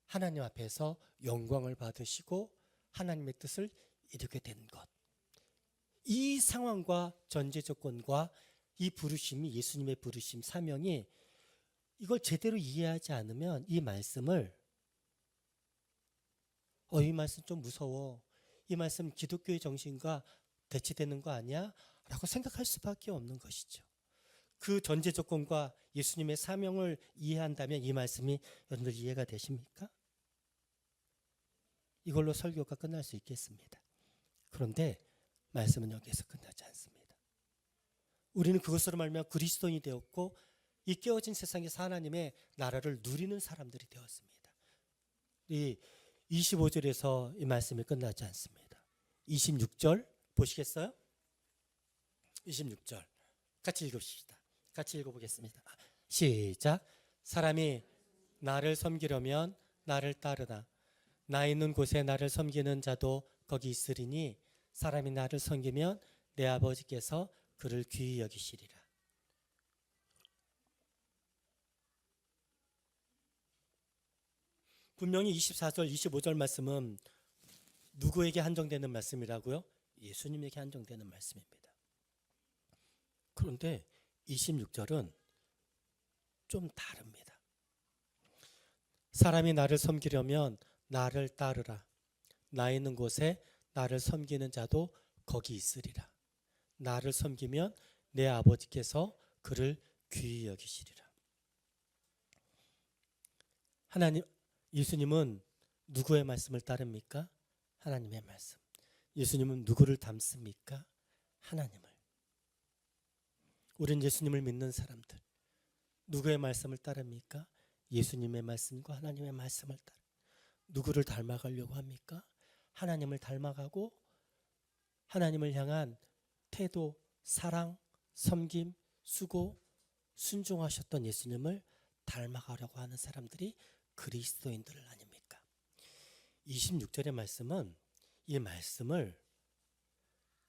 하나님 앞에서 영광을 받으시고 하나님의 뜻을 이루게 된 것. 이 상황과 전제 조건과 이 부르심이, 예수님의 부르심, 사명이, 이걸 제대로 이해하지 않으면 이 말씀을 이 말씀 좀 무서워, 이 말씀 기독교의 정신과 대치되는 거 아니야? 라고 생각할 수밖에 없는 것이죠. 그 전제 조건과 예수님의 사명을 이해한다면 이 말씀이 여러분들 이해가 되십니까? 이걸로 설교가 끝날 수 있겠습니다. 그런데 말씀은 여기에서 끝나지 않습니다. 우리는 그것으로 말미암아 그리스도인이 되었고 이 깨어진 세상에서 하나님의 나라를 누리는 사람들이 되었습니다. 이 25절에서 이 말씀이 끝나지 않습니다. 26절 보시겠어요? 26절 같이 읽읍시다. 같이 읽어보겠습니다. 시작. 사람이 나를 섬기려면 나를 따르라. 나 있는 곳에 나를 섬기는 자도 거기 있으리니 사람이 나를 섬기면 내 아버지께서 그를 귀히 여기시리라. 분명히 24절, 25절 말씀은 누구에게 한정되는 말씀이라고요? 예수님에게 한정되는 말씀입니다. 그런데 26절은 좀 다릅니다. 사람이 나를 섬기려면 나를 따르라. 나 있는 곳에 나를 섬기는 자도 거기 있으리라. 나를 섬기면 내 아버지께서 그를 귀히 여기시리라. 예수님은 누구의 말씀을 따릅니까? 하나님의 말씀. 예수님은 누구를 닮습니까? 하나님을. 우린 예수님을 믿는 사람들 누구의 말씀을 따릅니까? 예수님의 말씀과 하나님의 말씀을 따라. 누구를 닮아가려고 합니까? 하나님을 닮아가고 하나님을 향한 태도, 사랑, 섬김, 수고, 순종하셨던 예수님을 닮아가려고 하는 사람들이 그리스도인들 아닙니까? 26절의 말씀은 이 말씀을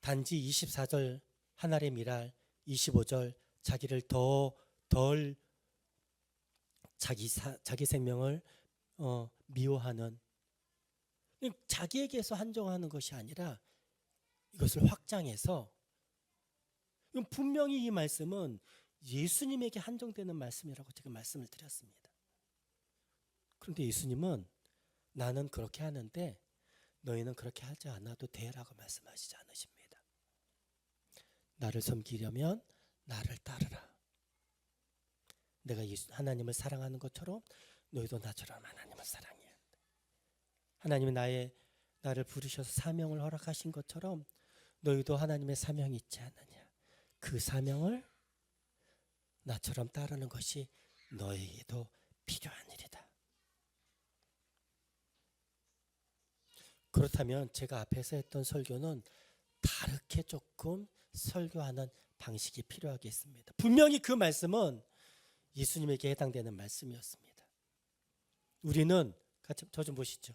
단지 24절 하나의 미랄, 25절 자기를 덜 자기 생명을 미워하는, 자기에게서 한정하는 것이 아니라 이것을 확장해서, 분명히 이 말씀은 예수님에게 한정되는 말씀이라고 제가 말씀을 드렸습니다. 그런데 예수님은 나는 그렇게 하는데 너희는 그렇게 하지 않아도 돼라고 말씀하시지 않으십니다. 나를 섬기려면 나를 따르라. 내가 하나님을 사랑하는 것처럼 너희도 나처럼 하나님을 사랑해야 한다. 하나님이 나를 부르셔서 사명을 허락하신 것처럼 너희도 하나님의 사명이 있지 않느냐. 그 사명을 나처럼 따르는 것이 너희에게도 필요한 일이다. 그렇다면 제가 앞에서 했던 설교는 다르게 조금 설교하는 방식이 필요하겠습니다. 분명히 그 말씀은 예수님에게 해당되는 말씀이었습니다. 우리는 저 좀 보시죠.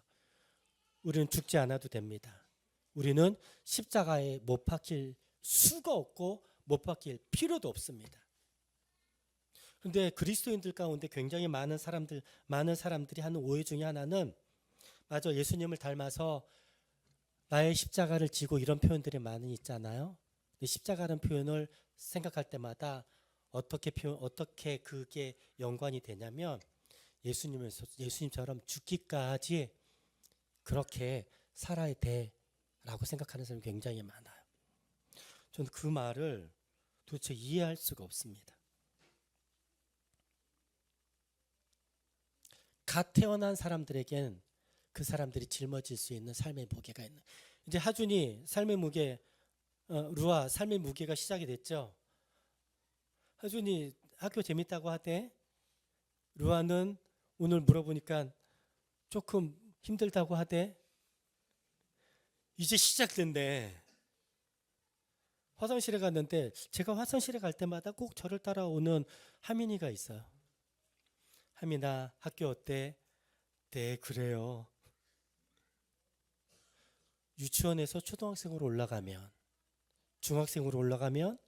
우리는 죽지 않아도 됩니다. 우리는 십자가에 못 박힐 수가 없고 못 박힐 필요도 없습니다. 그런데 그리스도인들 가운데 굉장히 많은 사람들이 하는 오해 중에 하나는, 맞아, 예수님을 닮아서 나의 십자가를 지고 이런 표현들이 많이 있잖아요. 십자가라는 표현을 생각할 때마다 어떻게 그게 연관이 되냐면 예수님처럼 죽기까지 그렇게 살아야 돼라고 생각하는 사람이 굉장히 많아요. 저는 그 말을 도대체 이해할 수가 없습니다. 갓 태어난 사람들에겐 그 사람들이 짊어질 수 있는 삶의 무게가 있는. 이제 하준이 삶의 무게, 루아 삶의 무게가 시작이 됐죠. 하준이 학교 재밌다고 하대. 루아는 오늘 물어보니까 조금 힘들다고 하대. 이제 시작된대. 화장실에 갔는데 제가 화장실에 갈 때마다 꼭 저를 따라오는 하민이가 있어요. 하민아, 학교 어때? 네, 그래요. 유치원에서 초등학생으로 올라가면, 중학생으로 올라가면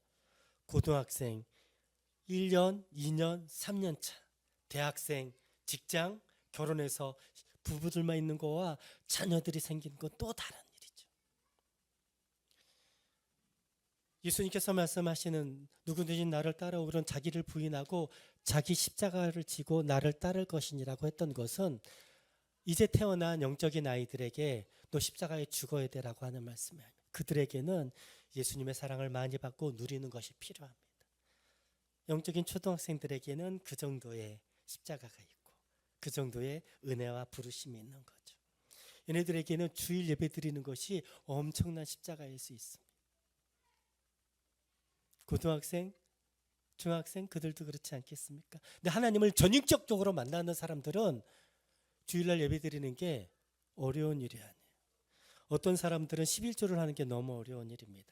고등학생, 1년, 2년, 3년 차, 대학생, 직장, 결혼해서 부부들만 있는 거와 자녀들이 생기는 건 또 다른 일이죠. 예수님께서 말씀하시는 누구든지 나를 따라오면 자기를 부인하고 자기 십자가를 지고 나를 따를 것이니라고 했던 것은 이제 태어난 영적인 아이들에게 너 십자가에 죽어야 되라고 하는 말씀이에요. 그들에게는 예수님의 사랑을 많이 받고 누리는 것이 필요합니다. 영적인 초등학생들에게는 그 정도의 십자가가 있고 그 정도의 은혜와 부르심이 있는 거죠. 얘네들에게는 주일 예배 드리는 것이 엄청난 십자가일 수 있습니다. 고등학생, 중학생 그들도 그렇지 않겠습니까? 근데 하나님을 전인격적으로 만나는 사람들은 주일날 예배 드리는 게 어려운 일이 아니에요. 어떤 사람들은 11조를 하는 게 너무 어려운 일입니다.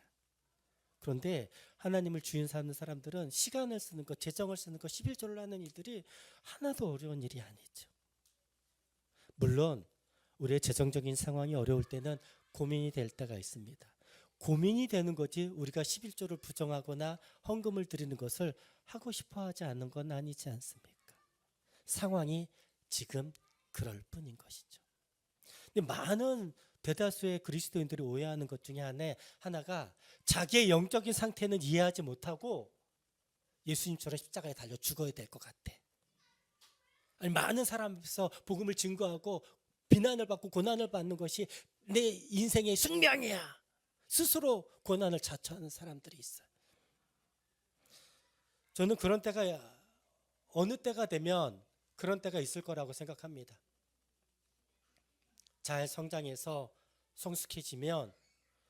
그런데 하나님을 주인 삼는 사람들은 시간을 쓰는 것, 재정을 쓰는 것, 11조를 하는 일들이 하나도 어려운 일이 아니죠. 물론 우리의 재정적인 상황이 어려울 때는 고민이 될 때가 있습니다. 고민이 되는 거지 우리가 11조를 부정하거나 헌금을 드리는 것을 하고 싶어 하지 않는 건 아니지 않습니까? 상황이 지금 그럴 뿐인 것이죠. 근데 많은 대다수의 그리스도인들이 오해하는 것 중에 하나가 자기의 영적인 상태는 이해하지 못하고 예수님처럼 십자가에 달려 죽어야 될 것 같아. 아니, 많은 사람 앞에서 복음을 증거하고 비난을 받고 고난을 받는 것이 내 인생의 숙명이야. 스스로 고난을 자처하는 사람들이 있어요. 저는 그런 때가 어느 때가 되면 그런 때가 있을 거라고 생각합니다. 잘 성장해서 성숙해지면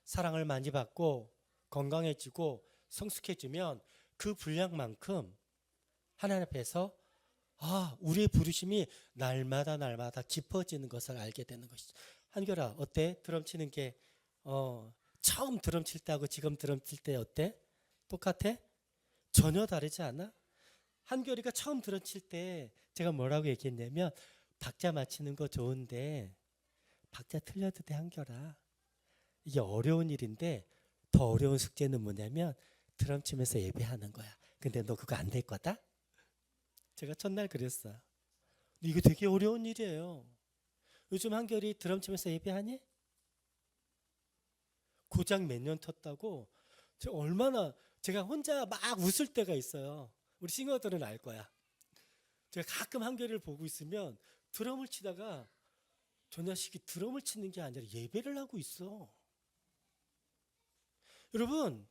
사랑을 많이 받고 건강해지고 성숙해지면 그 분량만큼 하나님 앞에서 우리의 부르심이 날마다 깊어지는 것을 알게 되는 것이죠. 한결아, 어때? 드럼 치는 게 처음 드럼 칠 때하고 지금 드럼 칠 때 어때? 똑같아? 전혀 다르지 않아? 한결이가 처음 드럼 칠 때 제가 뭐라고 얘기했냐면, 박자 맞추는 거 좋은데 박자 틀려도 돼, 한결아. 이게 어려운 일인데 더 어려운 숙제는 뭐냐면 드럼 치면서 예배하는 거야. 근데 너 그거 안 될 거다? 제가 첫날 그랬어요. 이거 되게 어려운 일이에요. 요즘 한결이 드럼 치면서 예배하니? 고작 몇 년 텄다고? 제가 혼자 막 웃을 때가 있어요. 우리 싱어들은 알 거야. 제가 가끔 한결이를 보고 있으면 드럼을 치다가 저 녀석이 드럼을 치는 게 아니라 예배를 하고 있어. 여러분,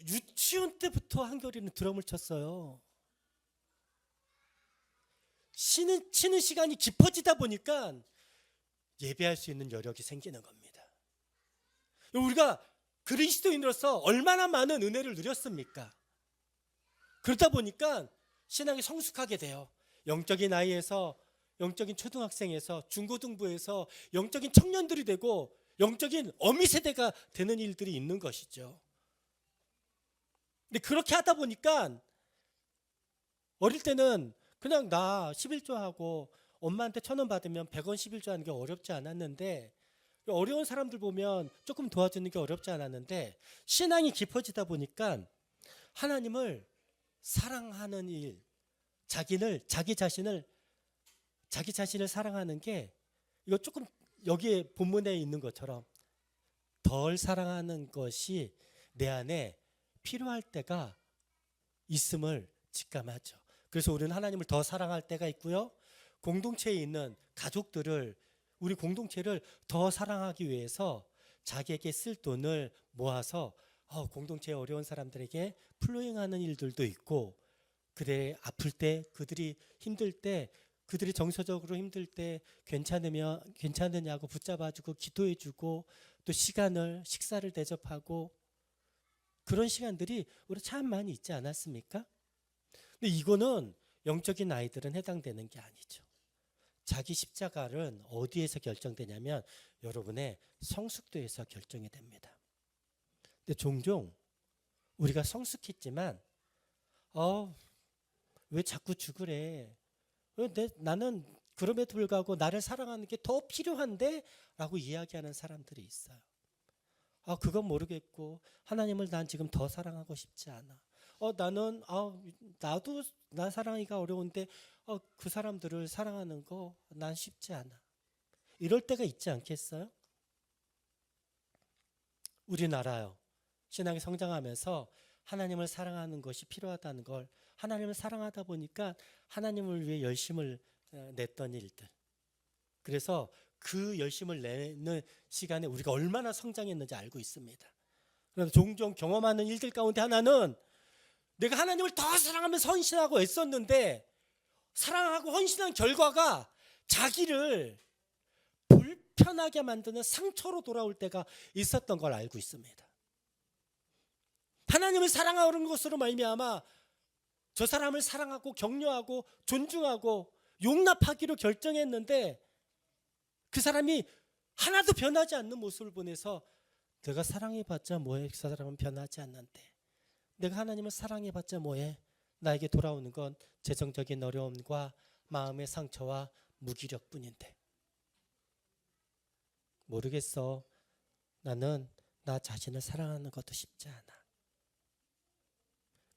유치원 때부터 한결이는 드럼을 쳤어요. 치는 시간이 깊어지다 보니까 예배할 수 있는 여력이 생기는 겁니다. 우리가 그리스도인으로서 얼마나 많은 은혜를 누렸습니까? 그러다 보니까 신앙이 성숙하게 돼요. 영적인 아이에서, 영적인 초등학생에서, 중고등부에서 영적인 청년들이 되고 영적인 어미 세대가 되는 일들이 있는 것이죠. 근데 그렇게 하다 보니까 어릴 때는 그냥 나 11조 하고 엄마한테 1,000원 받으면 100원 11조 하는 게 어렵지 않았는데, 어려운 사람들 보면 조금 도와주는 게 어렵지 않았는데, 신앙이 깊어지다 보니까 하나님을 사랑하는 일, 자기 자신을 사랑하는 게, 이거 조금 여기에 본문에 있는 것처럼 덜 사랑하는 것이 내 안에 필요할 때가 있음을 직감하죠. 그래서 우리는 하나님을 더 사랑할 때가 있고요, 공동체에 있는 가족들을, 우리 공동체를 더 사랑하기 위해서 자기에게 쓸 돈을 모아서 공동체에 어려운 사람들에게 플로잉하는 일들도 있고, 그들이 아플 때, 그들이 힘들 때, 그들이 정서적으로 힘들 때 괜찮으냐고 붙잡아주고 기도해주고, 또 식사를 대접하고, 그런 시간들이 우리 참 많이 있지 않았습니까? 근데 이거는 영적인 아이들은 해당되는 게 아니죠. 자기 십자가는 어디에서 결정되냐면 여러분의 성숙도에서 결정이 됩니다. 근데 종종 우리가 성숙했지만 왜 자꾸 죽으래? 나는 그럼에도 불구하고 나를 사랑하는 게 더 필요한데? 라고 이야기하는 사람들이 있어요. 그건 모르겠고, 하나님을 난 지금 더 사랑하고 싶지 않아. 나도 나 사랑하기가 어려운데 그 사람들을 사랑하는 거 난 쉽지 않아. 이럴 때가 있지 않겠어요? 우리나라요, 신앙이 성장하면서 하나님을 사랑하는 것이 필요하다는 걸, 하나님을 사랑하다 보니까 하나님을 위해 열심을 냈던 일들, 그래서 그 열심을 내는 시간에 우리가 얼마나 성장했는지 알고 있습니다. 그래서 종종 경험하는 일들 가운데 하나는, 내가 하나님을 더 사랑하면서 헌신하고 애썼는데 사랑하고 헌신한 결과가 자기를 불편하게 만드는 상처로 돌아올 때가 있었던 걸 알고 있습니다. 하나님을 사랑하는 것으로 말미암아 저 사람을 사랑하고 격려하고 존중하고 용납하기로 결정했는데, 그 사람이 하나도 변하지 않는 모습을 보내서 내가 사랑해봤자 뭐해? 그 사람은 변하지 않는데 내가 하나님을 사랑해봤자 뭐해? 나에게 돌아오는 건 재정적인 어려움과 마음의 상처와 무기력뿐인데. 모르겠어. 나는 나 자신을 사랑하는 것도 쉽지 않아.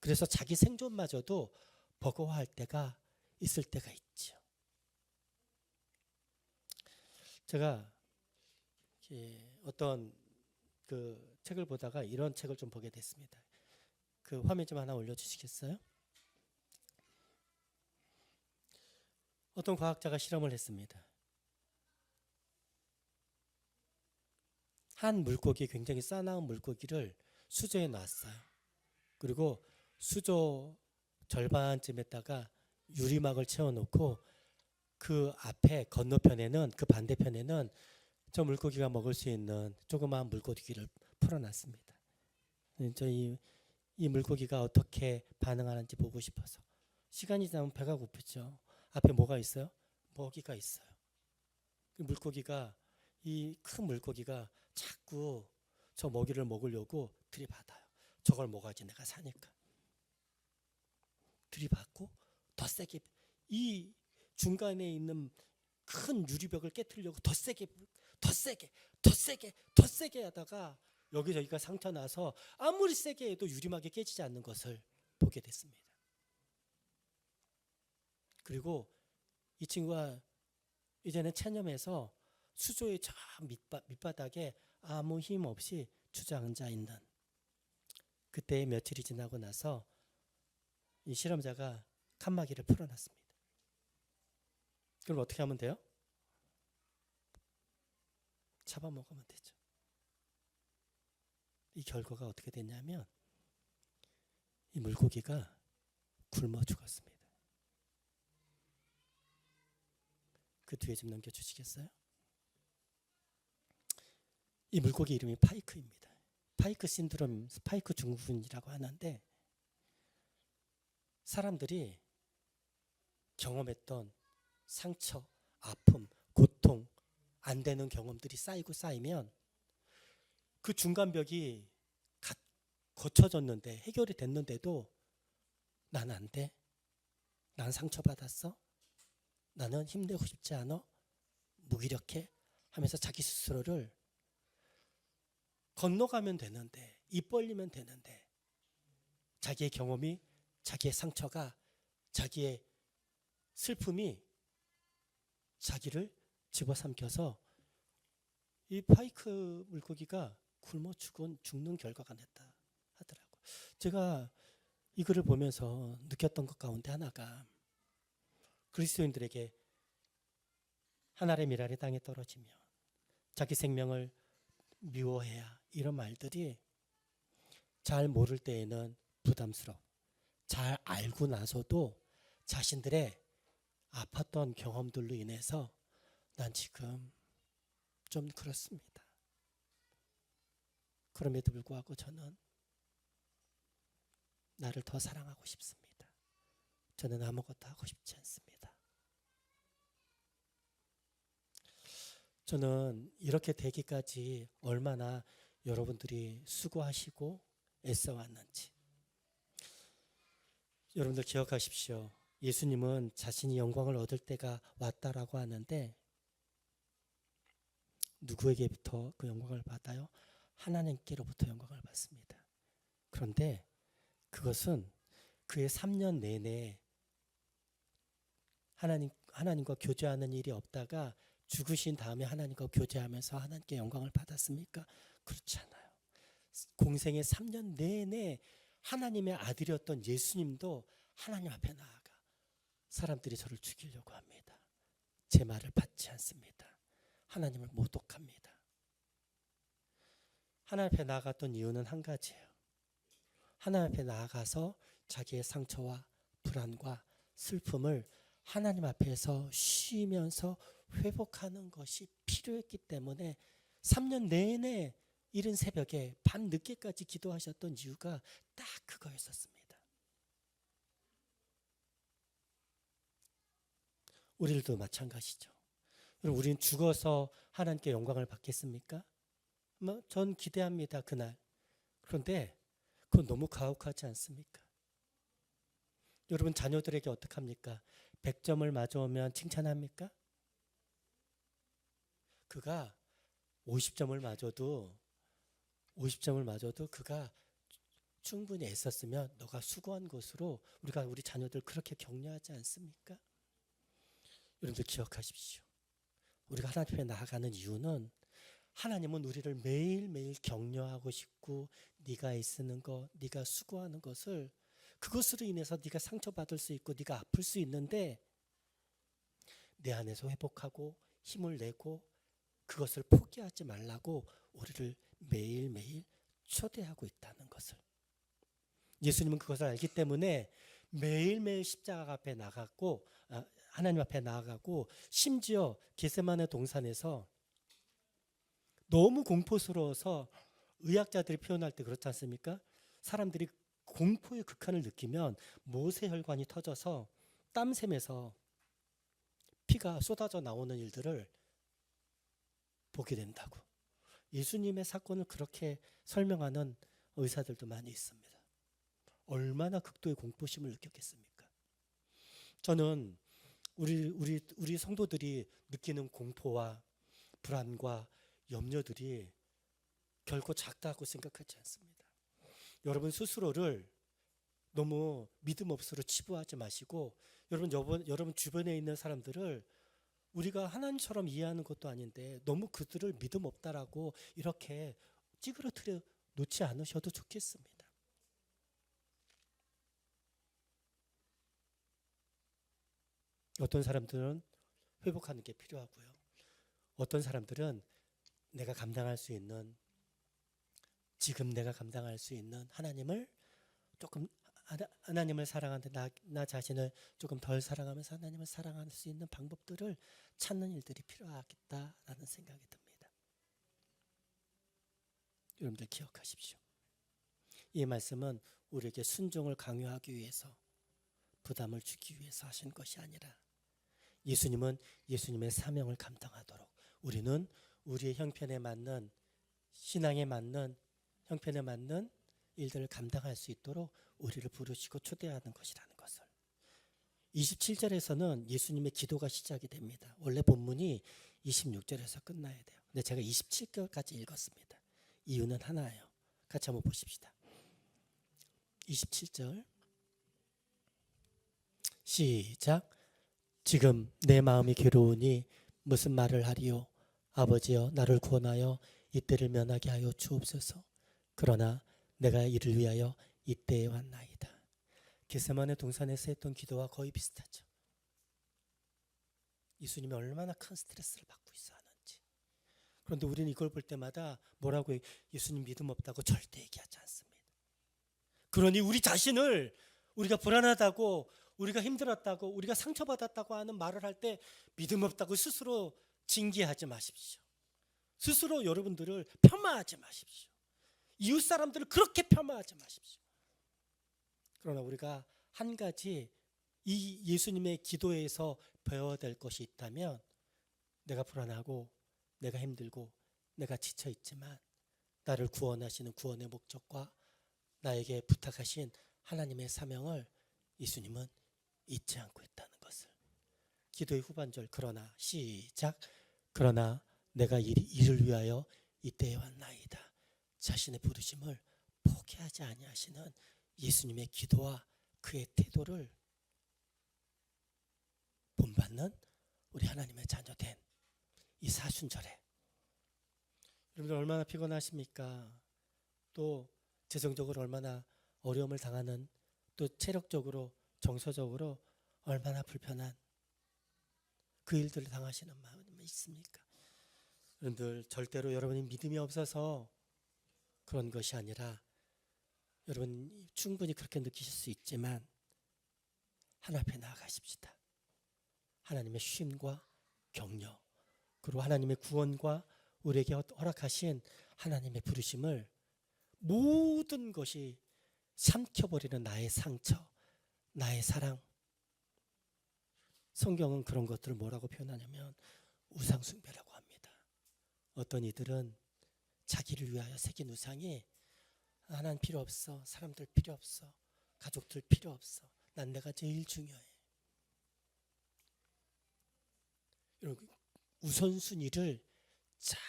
그래서 자기 생존마저도 버거워할 때가 있을 때가 있죠. 제가 어떤 그 책을 보다가 이런 책을 좀 보게 됐습니다. 그 화면 좀 하나 올려주시겠어요? 어떤 과학자가 실험을 했습니다. 한 물고기, 굉장히 싸나운 물고기를 수조에 놨어요. 그리고 수조 절반쯤에다가 유리막을 채워놓고 그 앞에 건너편에는, 그 반대편에는 저 물고기가 먹을 수 있는 조그마한 물고기를 풀어놨습니다. 이 물고기가 어떻게 반응하는지 보고 싶어서. 시간이 지나면 배가 고프죠. 앞에 뭐가 있어요? 먹이가 있어요. 물고기가, 이 큰 물고기가 자꾸 저 먹이를 먹으려고 들이받아요. 저걸 먹어야지 내가 사니까. 들이받고 더 세게, 이 중간에 있는 큰 유리벽을 깨트리려고 더 세게 하다가 여기저기가 상처 나서 아무리 세게 해도 유리막이 깨지지 않는 것을 보게 됐습니다. 그리고 이 친구가 이제는 체념해서 수조의 저 밑바닥에 아무 힘 없이 주저앉아 있는, 그때 며칠이 지나고 나서 이 실험자가 칸막이를 풀어놨습니다. 그럼 어떻게 하면 돼요? 잡아먹으면 되죠. 이 결과가 어떻게 됐냐면 이 물고기가 굶어 죽었습니다. 그 뒤에 좀 넘겨주시겠어요? 이 물고기 이름이 파이크입니다. 파이크 신드롬, 파이크 증후군이라고 하는데, 사람들이 경험했던 상처, 아픔, 고통, 안 되는 경험들이 쌓이면 그 중간벽이 거쳐졌는데, 해결이 됐는데도 난 안 돼, 난 상처받았어, 나는 힘내고 싶지 않아, 무기력해 하면서 자기 스스로를 건너가면 되는데, 입 벌리면 되는데, 자기의 경험이, 자기의 상처가, 자기의 슬픔이 자기를 집어삼켜서 이 파이크 물고기가 굶어 죽는 결과가 냈다 하더라고요. 제가 이 글을 보면서 느꼈던 것 가운데 하나가, 그리스도인들에게 한 알의 미랄이 땅에 떨어지면 자기 생명을 미워해야, 이런 말들이 잘 모를 때에는 부담스러워, 잘 알고 나서도 자신들의 아팠던 경험들로 인해서 난 지금 좀 그렇습니다. 그럼에도 불구하고 저는 나를 더 사랑하고 싶습니다. 저는 아무것도 하고 싶지 않습니다. 저는 이렇게 되기까지 얼마나 여러분들이 수고하시고 애써왔는지. 여러분들 기억하십시오. 예수님은 자신이 영광을 얻을 때가 왔다라고 하는데, 누구에게부터 그 영광을 받아요? 하나님께로부터 영광을 받습니다. 그런데 그것은 그의 3년 내내 하나님과 교제하는 일이 없다가 죽으신 다음에 하나님과 교제하면서 하나님께 영광을 받았습니까? 그렇지 않아요. 공생의 3년 내내 하나님의 아들이었던 예수님도 하나님 앞에 나아가 사람들이 저를 죽이려고 합니다. 제 말을 받지 않습니다. 하나님을 모독합니다. 하나님 앞에 나아갔던 이유는 한 가지예요. 하나님 앞에 나아가서 자기의 상처와 불안과 슬픔을 하나님 앞에서 쉬면서 회복하는 것이 필요했기 때문에 3년 내내 이른 새벽에 밤 늦게까지 기도하셨던 이유가 딱 그거였었습니다. 우리들도 마찬가지죠. 우리는 죽어서 하나님께 영광을 받겠습니까? 전 기대합니다, 그날. 그런데 그건 너무 가혹하지 않습니까? 여러분 자녀들에게 어떻게 합니까? 100점을 맞아오면 칭찬합니까? 그가 50점을 맞아도 그가 충분히 애썼으면 너가 수고한 것으로 우리가 우리 자녀들 그렇게 격려하지 않습니까? 여러분들 기억하십시오. 우리가 하나님 앞에 나아가는 이유는, 하나님은 우리를 매일매일 격려하고 싶고, 네가 애쓰는 것, 네가 수고하는 것을, 그것으로 인해서 네가 상처받을 수 있고 네가 아플 수 있는데, 내 안에서 회복하고 힘을 내고 그것을 포기하지 말라고 우리를 매일매일 초대하고 있다는 것을. 예수님은 그것을 알기 때문에 매일매일 십자가 앞에 나갔고, 하나님 앞에 나아가고, 심지어 겟세마네 동산에서 너무 공포스러워서 의학자들이 표현할 때 그렇지 않습니까? 사람들이 공포의 극한을 느끼면 모세혈관이 터져서 땀샘에서 피가 쏟아져 나오는 일들을 보게 된다고. 예수님의 사건을 그렇게 설명하는 의사들도 많이 있습니다. 얼마나 극도의 공포심을 느꼈겠습니까? 저는 우리 성도들이 느끼는 공포와 불안과 염려들이 결코 작다고 생각하지 않습니다. 여러분 스스로를 너무 믿음 없이로 치부하지 마시고 여러분 주변에 있는 사람들을 우리가 하나님처럼 이해하는 것도 아닌데 너무 그들을 믿음 없다라고 이렇게 찌그러뜨려 놓지 않으셔도 좋겠습니다. 어떤 사람들은 회복하는 게 필요하고요. 어떤 사람들은 내가 감당할 수 있는 지금 내가 감당할 수 있는 하나님을 사랑하는데 나 자신을 조금 덜 사랑하면서 하나님을 사랑할 수 있는 방법들을 찾는 일들이 필요하겠다라는 생각이 듭니다. 여러분들 기억하십시오. 이 말씀은 우리에게 순종을 강요하기 위해서 부담을 주기 위해서 하신 것이 아니라 예수님은 예수님의 사명을 감당하도록 우리는 우리의 형편에 맞는 신앙에 맞는 형편에 맞는 일들을 감당할 수 있도록 우리를 부르시고 초대하는 것이라는 것을 27절에서는 예수님의 기도가 시작이 됩니다. 원래 본문이 26절에서 끝나야 돼요. 근데 제가 27절까지 읽었습니다. 이유는 하나예요. 같이 한번 보십시다. 27절 시작. 지금 내 마음이 괴로우니 무슨 말을 하리요. 아버지여 나를 구원하여 이때를 면하게 하여 주옵소서. 그러나 내가 이를 위하여 이때에 왔나이다. 겟세마네 동산에서 했던 기도와 거의 비슷하죠. 예수님이 얼마나 큰 스트레스를 받고 있어 하는지. 그런데 우리는 이걸 볼 때마다 뭐라고 해요? 예수님 믿음 없다고 절대 얘기하지 않습니다. 그러니 우리 자신을 우리가 불안하다고 우리가 힘들었다고 우리가 상처받았다고 하는 말을 할 때 믿음 없다고 스스로 징계하지 마십시오. 스스로 여러분들을 폄하하지 마십시오. 이웃 사람들을 그렇게 폄하하지 마십시오. 그러나 우리가 한 가지 이 예수님의 기도에서 배워야 될 것이 있다면 내가 불안하고 내가 힘들고 내가 지쳐 있지만 나를 구원하시는 구원의 목적과 나에게 부탁하신 하나님의 사명을 예수님은 잊지 않고 있다는 것을. 기도의 후반절 그러나 시작. 그러나 내가 이를 위하여 이때에 왔나이다. 자신의 부르심을 포기하지 아니하시는 예수님의 기도와 그의 태도를 본받는 우리 하나님의 자녀된 이 사순절에 여러분들 얼마나 피곤하십니까? 또 재정적으로 얼마나 어려움을 당하는 또 체력적으로 정서적으로 얼마나 불편한 그 일들을 당하시는 마음이 있습니까? 여러분들 절대로 여러분이 믿음이 없어서 그런 것이 아니라 여러분 충분히 그렇게 느끼실 수 있지만 하나님 앞에 나아가십시다. 하나님의 쉼과 격려 그리고 하나님의 구원과 우리에게 허락하신 하나님의 부르심을 모든 것이 삼켜버리는 나의 상처 나의 사랑 성경은 그런 것들을 뭐라고 표현하냐면 우상숭배라고 합니다. 어떤 이들은 자기를 위하여 새긴 우상이 난 필요 없어. 사람들 필요 없어. 가족들 필요 없어. 난 내가 제일 중요해. 여러분 우선순위를 잘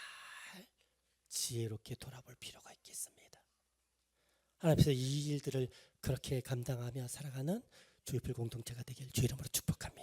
지혜롭게 돌아볼 필요가 있겠습니다. 하나님께서 이 일들을 그렇게 감당하며 살아가는 주의풀 공동체가 되길 주 이름으로 축복합니다.